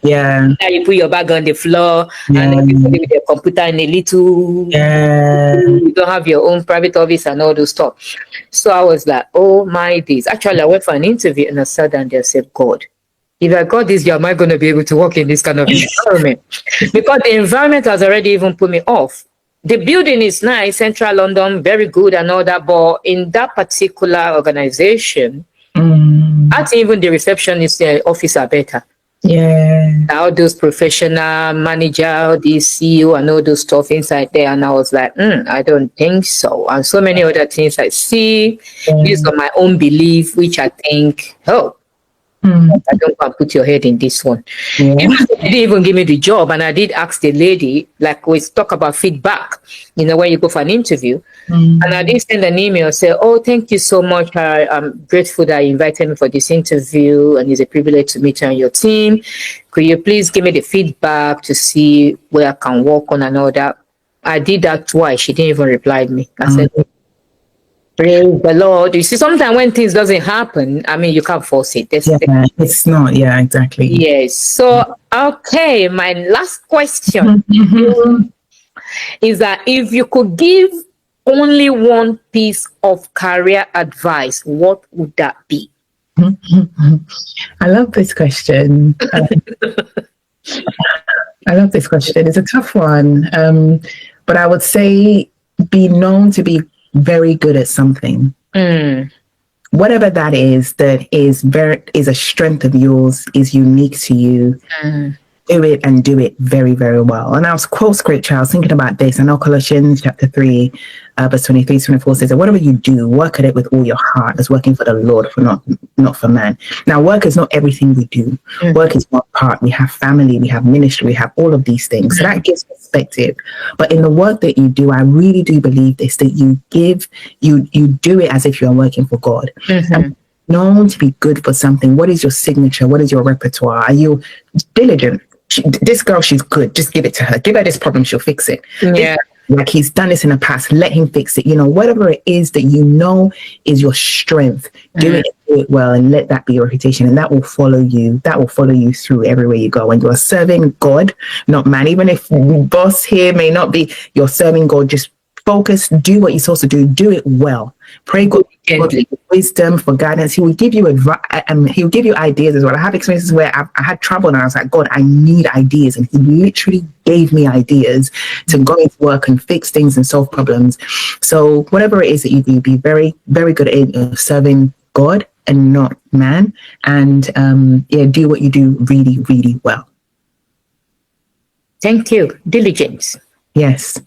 Yeah. You put your bag on the floor, and everybody with their computer in a little. You don't have your own private office and all those stuff. So I was like, oh my days. Actually, I went for an interview and I sat down there and said, God, if I got this job, am I going to be able to work in this kind of environment? Because the environment has already even put me off. The building is nice, Central London, very good and all that, but in that particular organization, I think even the receptionist office are better. All those professional manager, the CEO and all those stuff inside there. And I was like, I don't think so. And so many other things I see based on my own belief, which I think, I don't want to put your head in this one. Yeah. Even if they didn't even give me the job, and I did ask the lady, like we talk about feedback, when you go for an interview, and I did send an email, say, oh, thank you so much. I'm grateful that you invited me for this interview, and it's a privilege to meet you on your team. Could you please give me the feedback to see where I can work on and all that? I did that twice. She didn't even reply to me. I said, praise the Lord. You see, sometimes when things doesn't happen, you can't force it. It's not. Yeah, exactly. Yes. So, okay, my last question is that if you could give only one piece of career advice, what would that be? I love this question. I love this question. It's a tough one. But I would say be known to be very good at something. Whatever that is a strength of yours, is unique to you. Do it and do it very, very well. And I was quote scripture, I was thinking about this. I know Colossians chapter 3, verse 23, 24 says that whatever you do, work at it with all your heart as working for the Lord, for not for man. Now, work is not everything we do. Work is one part. We have family, we have ministry, we have all of these things. So that gives perspective. But in the work that you do, I really do believe this, that you do it as if you're working for God. And known to be good for something. What is your signature? What is your repertoire? Are you diligent? This girl, she's good. Just give it to her. Give her this problem, she'll fix it. Yeah. Like he's done this in the past, let him fix it. Whatever it is that is your strength, do it well, and let that be your reputation, and that will follow you. That will follow you through everywhere you go. When you are serving God, not man. Even if boss here may not be, you're serving God. Just focus. Do what you're supposed to do. Do it well. Pray God for wisdom, for guidance. He will give you advice, and he'll give you ideas as well. I have experiences where I had trouble, and I was like, God, I need ideas, and he literally gave me ideas to go into work and fix things and solve problems. So whatever it is that you do, be very, very good at serving God and not man, and do what you do really, really well. Thank you. Diligence. Yes.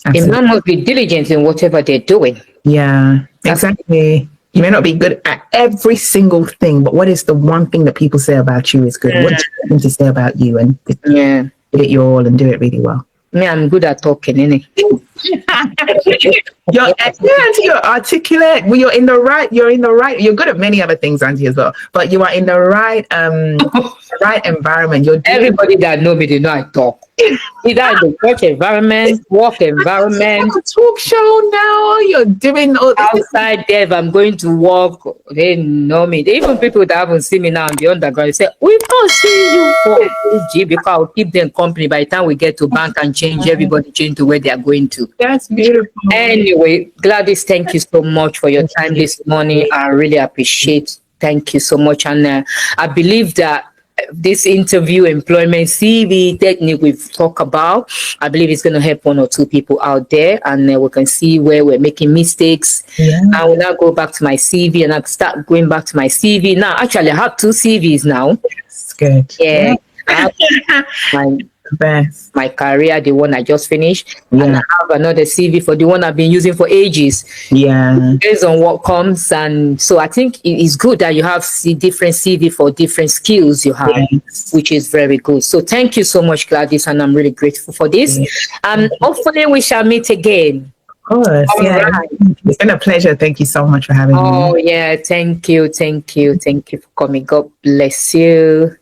A man must be diligent in whatever they're doing. Yeah, exactly. You may not be good at every single thing, but what is the one thing that people say about you is good? What do you want to say about you? And give it your all and do it really well. Me, I'm good at talking, innit? You're articulate. Well, you're in the right. You're good at many other things, Auntie, as well. But you are in the right, right environment. Everybody that know me, they know I talk. Either in the church environment, work environment, like a talk show now. You're doing all outside there. If I'm going to work, they know me. Even people that haven't seen me now in the underground, they say, "We've not seen you for AG," because I'll keep them company. By the time we get to bank and change, everybody change to where they are going to. That's beautiful. Anyway, Gladys, thank you so much for your time this morning. I really appreciate. Thank you so much, and I believe that this interview, employment, CV technique we've talked about, I believe it's going to help one or two people out there, and we can see where we're making mistakes. I will now go back to my CV, and I'll start going back to my CV. Now, actually, I have 2 CVs now. That's good. Yeah. I have my career, the one I just finished, and I have another CV for the one I've been using for ages. Based on what comes, and so I think it's good that you have different CV for different skills you have, which is very good. So thank you so much, Gladys, and I'm really grateful for this. And hopefully we shall meet again. Of course, right. It's been a pleasure. Thank you so much for having me. Oh yeah, thank you for coming. God bless you.